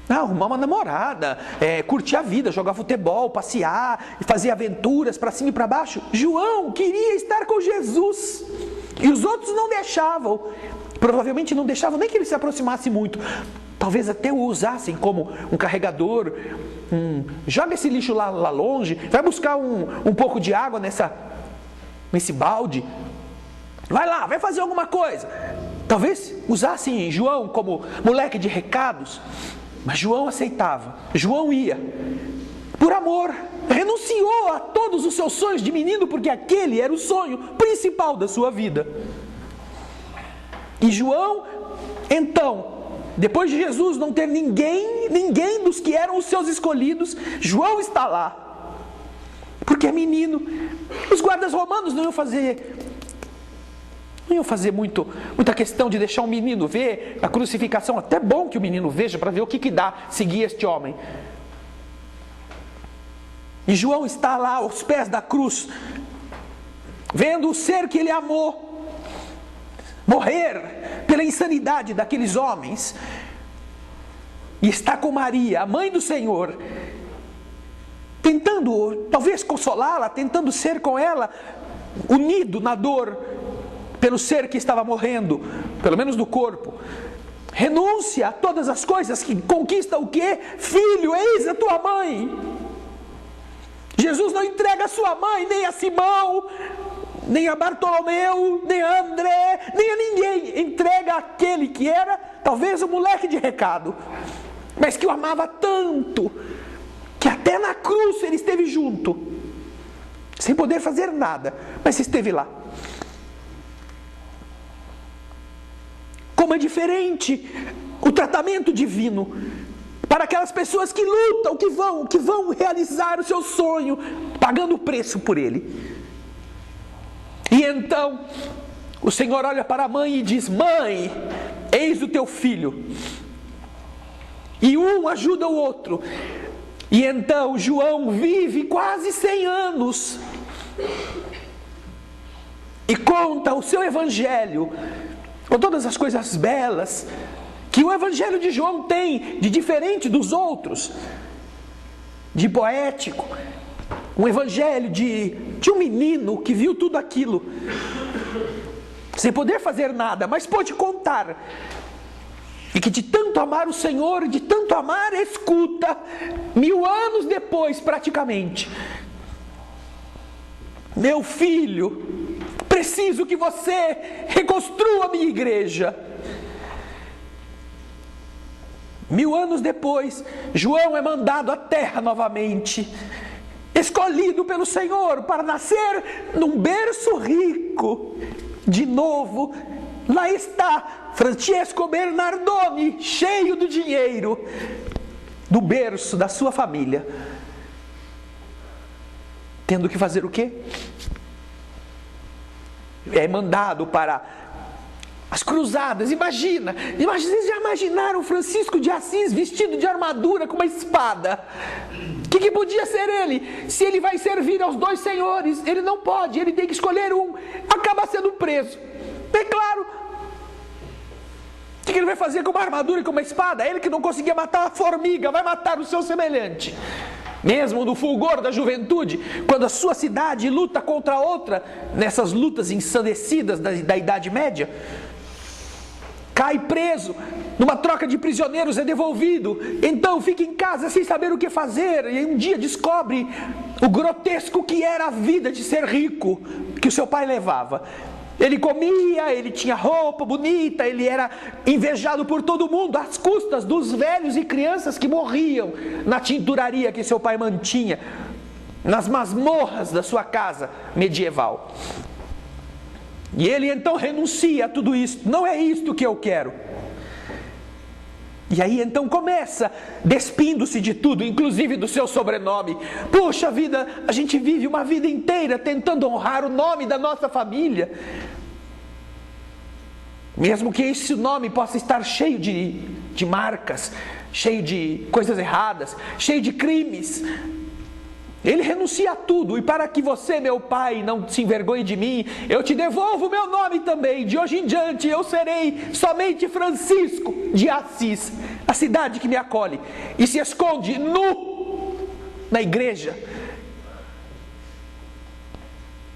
Arrumar uma namorada, curtir a vida, jogar futebol, passear, fazer aventuras para cima e para baixo. João queria estar com Jesus. E os outros não deixavam. Provavelmente não deixavam nem que ele se aproximasse muito. Talvez até o usassem como um carregador. Joga esse lixo lá longe. Vai buscar um pouco de água nesse balde. Vai lá, vai fazer alguma coisa. Talvez usassem João como moleque de recados. Mas João aceitava. João ia. Por amor. Renunciou a todos os seus sonhos de menino, porque aquele era o sonho principal da sua vida. E João, então, depois de Jesus não ter ninguém dos que eram os seus escolhidos, João está lá, porque é menino. Os guardas romanos não iam fazer muita questão de deixar um menino ver a crucificação. Até bom que o menino veja para ver o que dá seguir este homem. E João está lá aos pés da cruz, vendo o ser que ele amou morrer pela insanidade daqueles homens, e está com Maria, a mãe do Senhor, tentando talvez consolá-la, tentando ser com ela, unido na dor pelo ser que estava morrendo, pelo menos do corpo. Renúncia a todas as coisas, que conquista o quê? Filho, eis a tua mãe. Jesus não entrega a sua mãe, nem a Simão, nem a Bartolomeu, nem a André, nem a ninguém. Entrega aquele que era talvez um moleque de recado, mas que o amava tanto, que até na cruz ele esteve junto, sem poder fazer nada, mas esteve lá. Como é diferente o tratamento divino para aquelas pessoas que lutam, que vão realizar o seu sonho, pagando o preço por ele. E então, o Senhor olha para a mãe e diz: mãe, eis o teu filho. E um ajuda o outro. E então João vive quase 100 anos. E conta o seu evangelho, com todas as coisas belas que o evangelho de João tem de diferente dos outros, de poético. Um evangelho de um menino que viu tudo aquilo, sem poder fazer nada, mas pôde contar. E que de tanto amar o Senhor, de tanto amar, escuta, 1000 anos depois praticamente: meu filho, preciso que você reconstrua a minha igreja. 1000 anos depois, João é mandado à terra novamente, escolhido pelo Senhor para nascer num berço rico. De novo, lá está Francesco Bernardoni, cheio do dinheiro, do berço da sua família, tendo que fazer o quê? É mandado para as cruzadas. Vocês já imaginaram Francisco de Assis vestido de armadura com uma espada? O que podia ser ele? Se ele vai servir aos 2 senhores, ele não pode, ele tem que escolher um. Acaba sendo preso. É claro. O que ele vai fazer com uma armadura e com uma espada? Ele que não conseguia matar uma formiga, vai matar o seu semelhante. Mesmo no fulgor da juventude, quando a sua cidade luta contra outra, nessas lutas ensandecidas da Idade Média, cai preso, numa troca de prisioneiros é devolvido, então fica em casa sem saber o que fazer, e um dia descobre o grotesco que era a vida de ser rico, que o seu pai levava. Ele comia, ele tinha roupa bonita, ele era invejado por todo mundo, às custas dos velhos e crianças que morriam na tinturaria que seu pai mantinha, nas masmorras da sua casa medieval. E ele então renuncia a tudo isso. Não é isto que eu quero. E aí então começa, despindo-se de tudo, inclusive do seu sobrenome. Puxa vida, a gente vive uma vida inteira tentando honrar o nome da nossa família, mesmo que esse nome possa estar cheio de marcas, cheio de coisas erradas, cheio de crimes. Ele renuncia a tudo. E para que você, meu pai, não se envergonhe de mim, eu te devolvo o meu nome também. De hoje em diante eu serei somente Francisco de Assis, a cidade que me acolhe. E se esconde nu na igreja,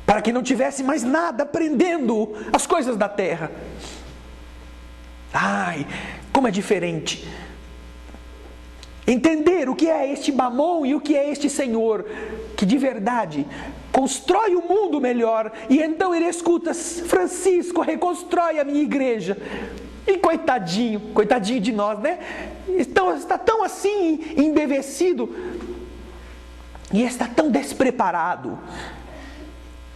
para que não tivesse mais nada prendendo as coisas da terra. Ai, como é diferente entender o que é este Mamon e o que é este Senhor, que de verdade constrói o mundo melhor. E então ele escuta: Francisco, reconstrói a minha igreja. E coitadinho de nós, né? Está tão assim embevecido e está tão despreparado,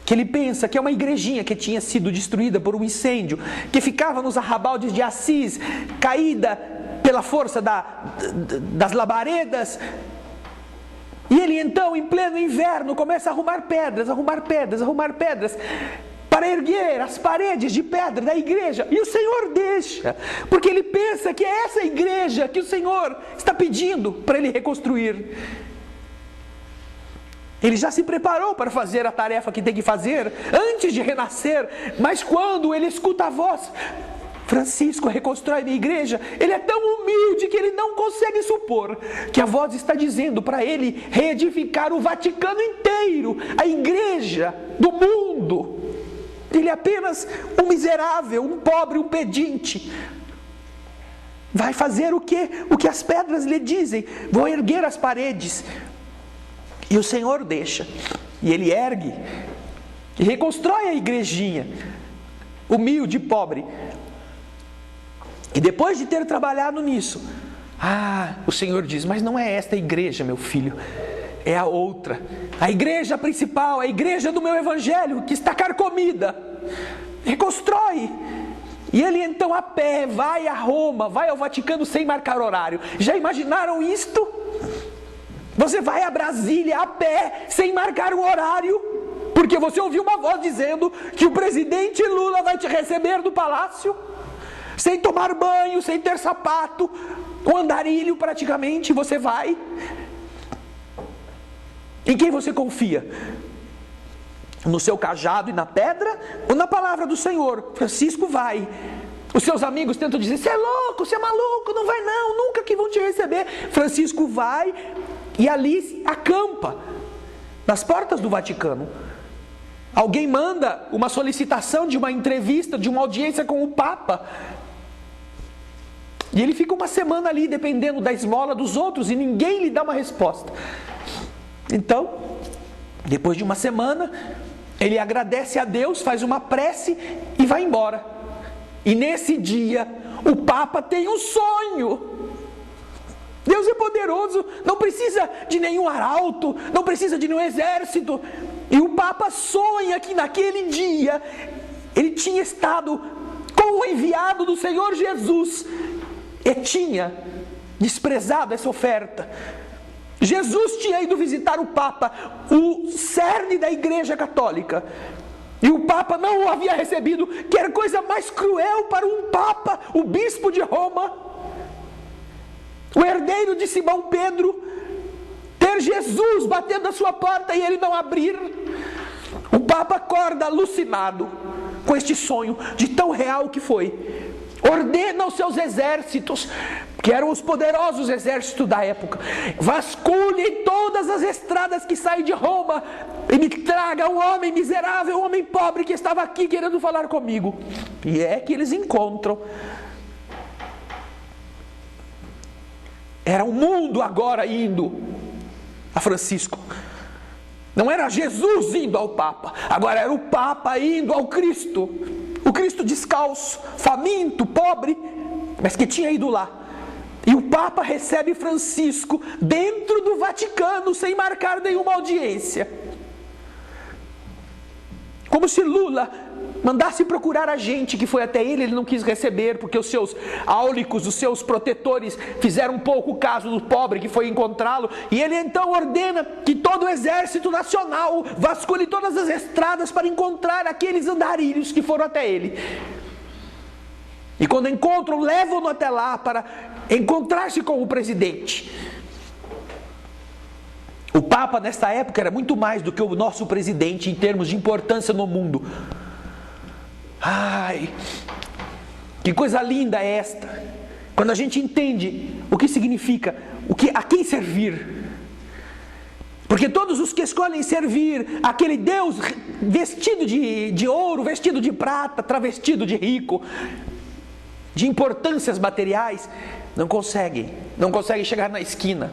que ele pensa que é uma igrejinha que tinha sido destruída por um incêndio, que ficava nos arrabaldes de Assis, caída pela força das labaredas. E ele então, em pleno inverno, começa a arrumar pedras, para erguer as paredes de pedra da igreja. E o Senhor deixa, porque ele pensa que é essa igreja que o Senhor está pedindo para ele reconstruir. Ele já se preparou para fazer a tarefa que tem que fazer antes de renascer, mas quando ele escuta a voz: Francisco, reconstrói minha igreja, ele é tão humilde que ele não consegue supor que a voz está dizendo para ele reedificar o Vaticano inteiro, a igreja do mundo. Ele é apenas um miserável, um pobre, um pedinte. Vai fazer o que as pedras lhe dizem, vão erguer as paredes. E o Senhor deixa, e ele ergue, e reconstrói a igrejinha, humilde e pobre. E depois de ter trabalhado nisso, o Senhor diz: mas não é esta igreja, meu filho, é a outra, a igreja principal, a igreja do meu evangelho, que está carcomida. Reconstrói. E ele então a pé vai a Roma, vai ao Vaticano sem marcar horário. Já imaginaram isto? Você vai a Brasília a pé, sem marcar um horário, porque você ouviu uma voz dizendo que o presidente Lula vai te receber do palácio, sem tomar banho, sem ter sapato, com andarilho praticamente, você vai. Em quem você confia? No seu cajado e na pedra, ou na palavra do Senhor? Francisco vai. Os seus amigos tentam dizer: você é louco, você é maluco, não vai não, nunca que vão te receber. Francisco vai e ali acampa, nas portas do Vaticano. Alguém manda uma solicitação de uma entrevista, de uma audiência com o Papa. E ele fica uma semana ali, dependendo da esmola dos outros, e ninguém lhe dá uma resposta. Então, depois de uma semana, ele agradece a Deus, faz uma prece e vai embora. E nesse dia, o Papa tem um sonho. Deus é poderoso, não precisa de nenhum arauto, não precisa de nenhum exército. E o Papa sonha que naquele dia ele tinha estado com o enviado do Senhor Jesus e tinha desprezado essa oferta. Jesus tinha ido visitar o Papa, o cerne da Igreja Católica, e o Papa não o havia recebido. Que era coisa mais cruel para um Papa, o bispo de Roma, o herdeiro de Simão Pedro, ter Jesus batendo a sua porta e ele não abrir. O Papa acorda alucinado com este sonho, de tão real que foi. Ordena aos seus exércitos, que eram os poderosos exércitos da época: vasculhem todas as estradas que saem de Roma e me traga um homem miserável, um homem pobre que estava aqui querendo falar comigo. E é que eles encontram. Era o mundo agora indo a Francisco. Não era Jesus indo ao Papa, agora era o Papa indo ao Cristo. O Cristo descalço, faminto, pobre, mas que tinha ido lá. E o Papa recebe Francisco dentro do Vaticano, sem marcar nenhuma audiência. Como se Lula mandasse procurar a gente que foi até ele não quis receber, porque os seus áulicos, os seus protetores fizeram pouco caso do pobre que foi encontrá-lo, e ele então ordena que todo o exército nacional vasculhe todas as estradas para encontrar aqueles andarilhos que foram até ele. E quando encontram, levam-no até lá para encontrar-se com o presidente. O Papa nessa época era muito mais do que o nosso presidente em termos de importância no mundo. Ai, que coisa linda é esta, quando a gente entende o que significa, a quem servir. Porque todos os que escolhem servir aquele Deus vestido de ouro, vestido de prata, travestido de rico, de importâncias materiais, não conseguem chegar na esquina.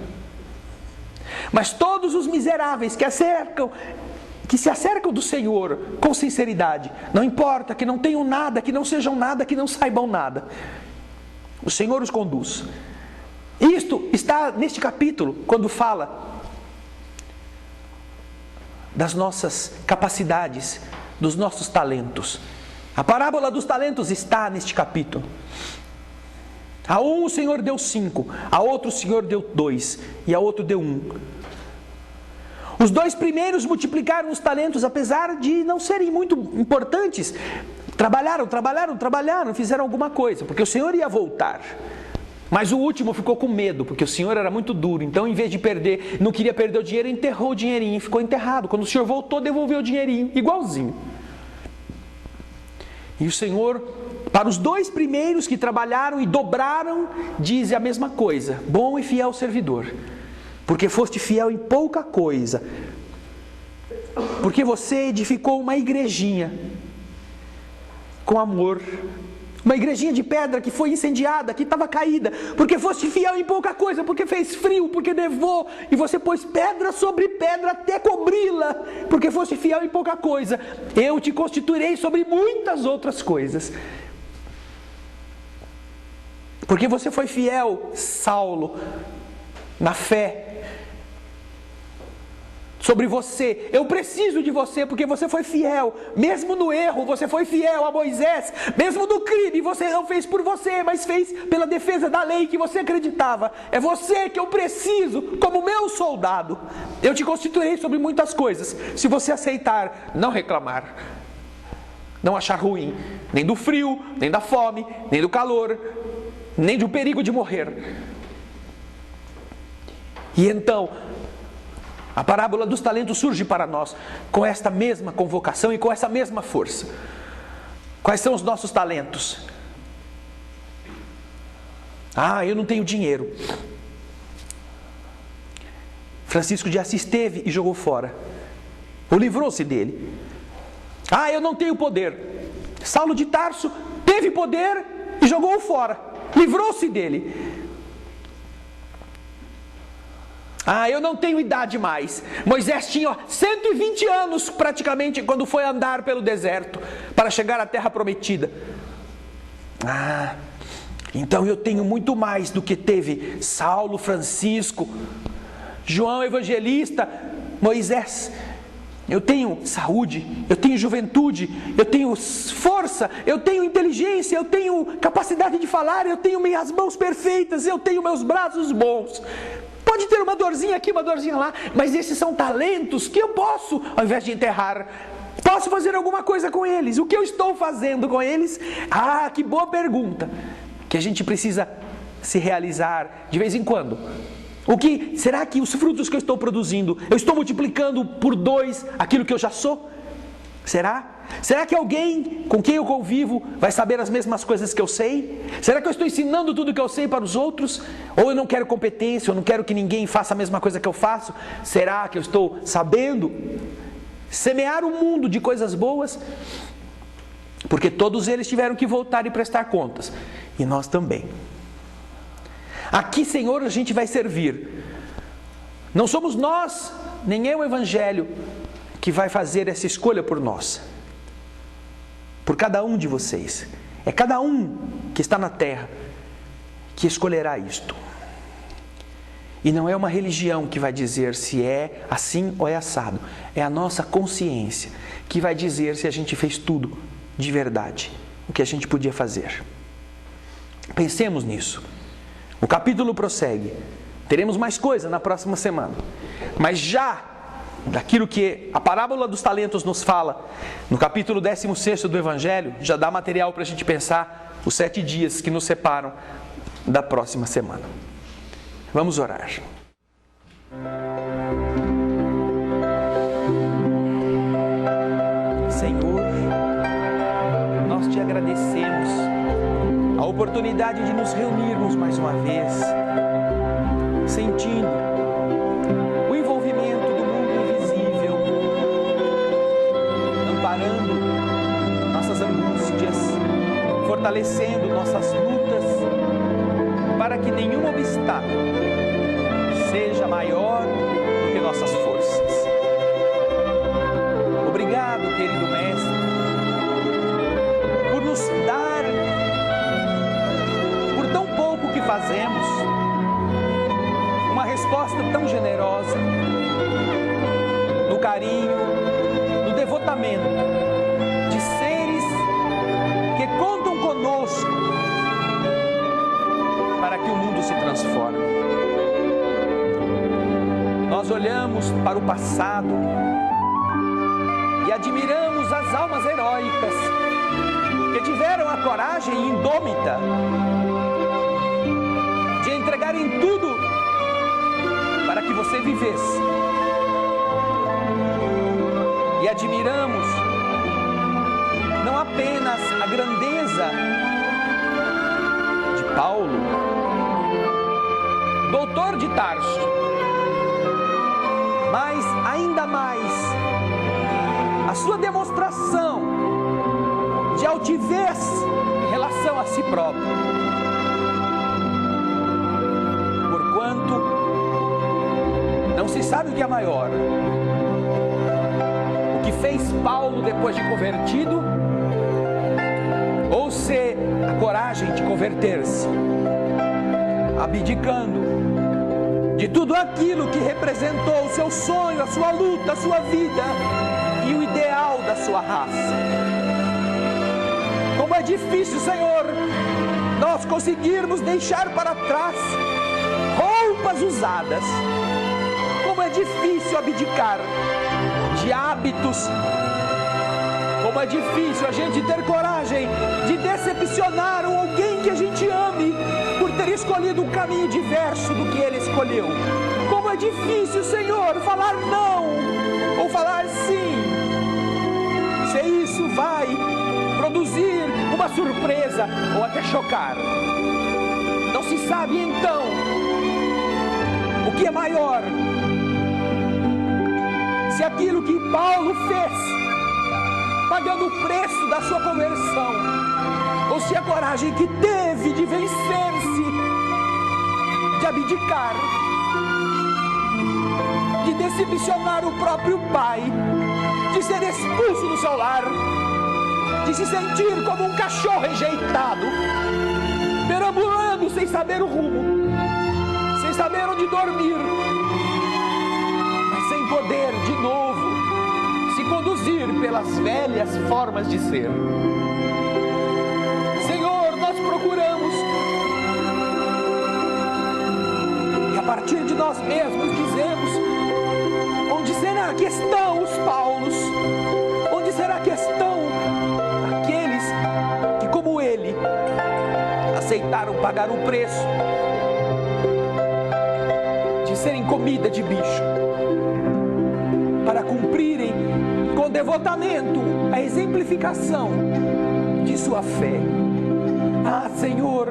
Mas todos os miseráveis que se acercam do Senhor com sinceridade, não importa que não tenham nada, que não sejam nada, que não saibam nada, o Senhor os conduz. Isto está neste capítulo, quando fala das nossas capacidades, dos nossos talentos. A parábola dos talentos está neste capítulo. A um o Senhor deu 5, a outro o Senhor deu 2 e a outro deu 1. Os 2 primeiros multiplicaram os talentos, apesar de não serem muito importantes. Trabalharam, fizeram alguma coisa, porque o Senhor ia voltar. Mas o último ficou com medo, porque o Senhor era muito duro. Então, em vez de perder, não queria perder o dinheiro, enterrou o dinheirinho e ficou enterrado. Quando o Senhor voltou, devolveu o dinheirinho, igualzinho. E o Senhor, para os 2 primeiros que trabalharam e dobraram, diz a mesma coisa: bom e fiel servidor, porque foste fiel em pouca coisa, porque você edificou uma igrejinha com amor, uma igrejinha de pedra que foi incendiada, que estava caída, porque foste fiel em pouca coisa, porque fez frio, porque nevou, e você pôs pedra sobre pedra até cobri-la, porque foste fiel em pouca coisa, eu te constituirei sobre muitas outras coisas. Porque você foi fiel, Saulo, na fé, sobre você, eu preciso de você, porque você foi fiel, mesmo no erro, você foi fiel a Moisés, mesmo no crime, você não fez por você, mas fez pela defesa da lei que você acreditava. É você que eu preciso, como meu soldado. Eu te constituirei sobre muitas coisas, se você aceitar, não reclamar, não achar ruim, nem do frio, nem da fome, nem do calor, nem do perigo de morrer. E então, a parábola dos talentos surge para nós com esta mesma convocação e com essa mesma força. Quais são os nossos talentos? Eu não tenho dinheiro. Francisco de Assis teve e jogou fora, ou livrou-se dele. Eu não tenho poder. Saulo de Tarso teve poder e jogou-o fora, livrou-se dele. Eu não tenho idade mais. Moisés tinha 120 anos praticamente quando foi andar pelo deserto para chegar à terra prometida. Então eu tenho muito mais do que teve Saulo, Francisco, João Evangelista, Moisés. Eu tenho saúde, eu tenho juventude, eu tenho força, eu tenho inteligência, eu tenho capacidade de falar, eu tenho minhas mãos perfeitas, eu tenho meus braços bons. Pode ter uma dorzinha aqui, uma dorzinha lá, mas esses são talentos que eu posso, ao invés de enterrar, posso fazer alguma coisa com eles. O que eu estou fazendo com eles? Que boa pergunta, que a gente precisa se realizar de vez em quando. Será que os frutos que eu estou produzindo, eu estou multiplicando por 2 aquilo que eu já sou? Será? Será que alguém com quem eu convivo vai saber as mesmas coisas que eu sei? Será que eu estou ensinando tudo que eu sei para os outros? Ou eu não quero competência, eu não quero que ninguém faça a mesma coisa que eu faço? Será que eu estou sabendo semear o mundo de coisas boas? Porque todos eles tiveram que voltar e prestar contas. E nós também. Aqui, Senhor, a gente vai servir. Não somos nós, nem é o Evangelho que vai fazer essa escolha por nós. Por cada um de vocês. É cada um que está na terra que escolherá isto. E não é uma religião que vai dizer se é assim ou é assado. É a nossa consciência que vai dizer se a gente fez tudo de verdade, o que a gente podia fazer. Pensemos nisso. O capítulo prossegue. Teremos mais coisa na próxima semana. Mas já daquilo que a parábola dos talentos nos fala, no capítulo 16 do Evangelho, já dá material para a gente pensar os 7 dias que nos separam da próxima semana. Vamos orar. Senhor, nós te agradecemos a oportunidade de nos reunirmos mais uma vez, sentindo o envolvimento do mundo invisível, amparando nossas angústias, fortalecendo nossas lutas, para que nenhum obstáculo seja maior do que nossas forças. Obrigado, querido Mestre, por nos dar, por tão pouco que fazemos, uma resposta tão generosa, no carinho, no devotamento de seres que contam conosco para que o mundo se transforme. Nós olhamos para o passado e admiramos as almas heróicas que tiveram a coragem indômita de entregarem tudo para que você vivesse. E admiramos não apenas a grandeza de Paulo, doutor de Tarso, mas ainda mais a sua demonstração de altivez em relação a si próprio. Porquanto não se sabe o que é maior: o que fez Paulo depois de convertido, ou se a coragem de converter-se, abdicando de tudo aquilo que representou o seu sonho, a sua luta, a sua vida e o ideal da sua raça. Como é difícil, Senhor, nós conseguirmos deixar para trás roupas usadas. Como é difícil abdicar de hábitos. Como é difícil a gente ter coragem de decepcionar alguém que a gente ame por ter escolhido um caminho diverso do que ele escolheu. Como é difícil, Senhor, falar não ou falar sim. Se isso vai produzir uma surpresa ou até chocar. Não se sabe então o que é maior. Se aquilo que Paulo fez, pagando o preço da sua conversão, ou se a coragem que teve de vencer-se, de abdicar, de decepcionar o próprio pai, de ser expulso do seu lar, de se sentir como um cachorro rejeitado, perambulando sem saber o rumo, sem saber onde dormir, mas sem poder de novo se conduzir pelas velhas formas de ser. Senhor, nós procuramos, e a partir de nós mesmos dizemos: onde será que estão os Paulos? Onde será que estão aqueles que, como ele, aceitaram pagar o preço de serem comida de bicho, para cumprirem com devotamento a exemplificação de sua fé? Ah, Senhor,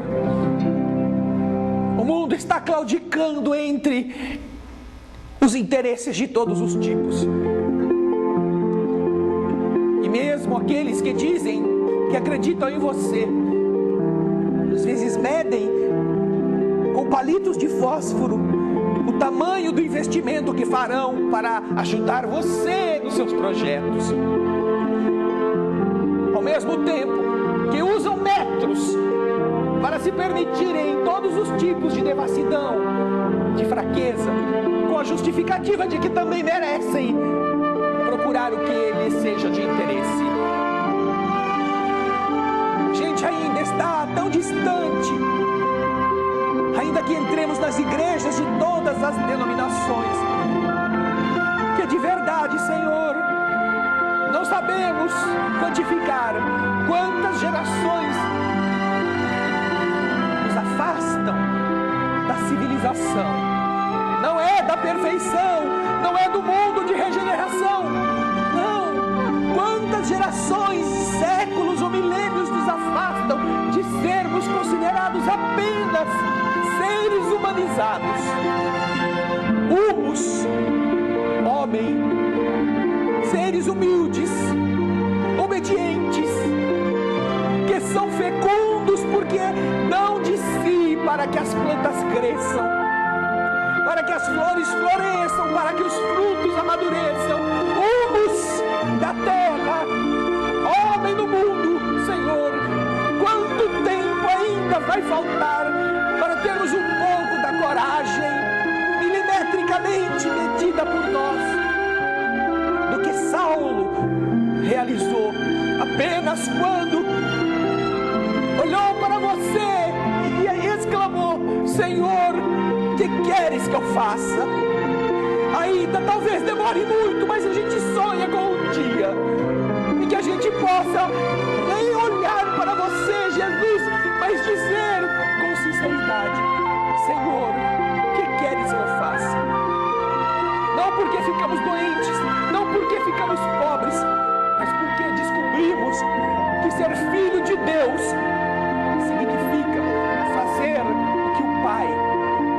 o mundo está claudicando entre os interesses de todos os tipos. E mesmo aqueles que dizem que acreditam em você, às vezes medem com palitos de fósforo o tamanho do investimento que farão para ajudar você nos seus projetos. Ao mesmo tempo que usam metros para se permitirem todos os tipos de devassidão, de fraqueza, com a justificativa de que também merecem procurar o que lhes seja de interesse. A gente ainda está tão distante, ainda que entremos nas igrejas de todas as denominações, que de verdade, Senhor, não sabemos quantificar quantas gerações nos afastam da civilização. Não é da perfeição, não é do mundo de regeneração, não. Quantas gerações, séculos ou milênios nos afastam de sermos considerados apenas seres humanizados, humus, homem, seres humildes, obedientes, que são fecundos porque dão de si para que as plantas cresçam, para que as flores floresçam, para que os frutos amadureçam, humus da terra, homem do mundo. Senhor, quanto tempo ainda vai faltar para termos um pouco da coragem milimetricamente medida por nós do que Saulo realizou apenas quando olhou para você e exclamou: Senhor, o que queres que eu faça? Ainda talvez demore muito, mas a gente sonha com um dia em que a gente possa nem olhar para você, Jesus, mas dizer com sinceridade: Senhor, o que queres que eu faça? Não porque ficamos doentes, não porque ficamos pobres, mas porque descobrimos que ser filho de Deus significa fazer o que o Pai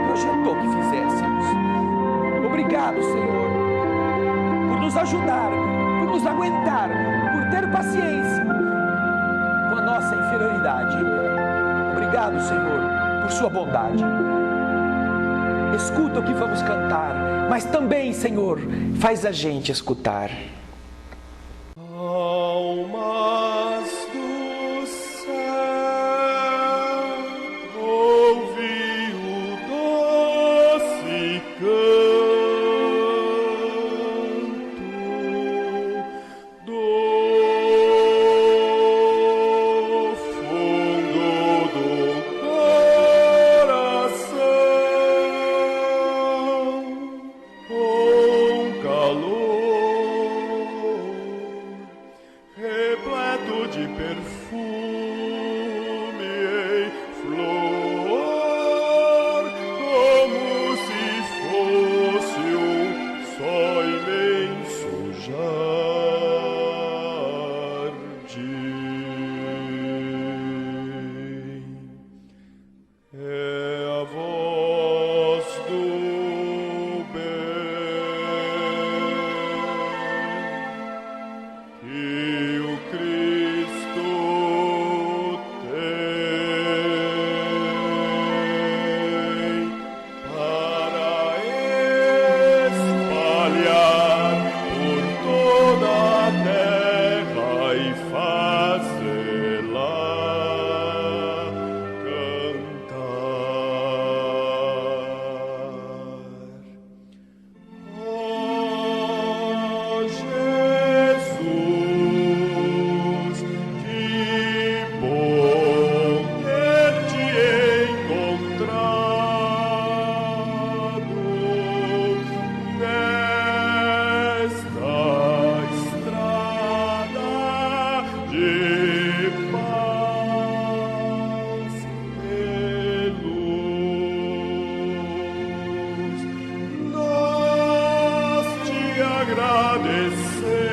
projetou que fizéssemos. Obrigado, Senhor, por nos ajudar, por nos aguentar, por ter paciência com a nossa inferioridade. Obrigado, Senhor, por sua bondade. Escuta o que vamos cantar, mas também, Senhor, faz a gente escutar. Almas do céu, ouvi o doce canto do fundo do coração, com calor repleto de perfume em flor, como se fosse um só imenso jardim. É a voz do bem que o Cristo tem para espalhar por toda a terra e fazê-la cantar. Oh, Jesus, que bom ter-te encontrado nesta estrada de paz e luz. Nós te agradecemos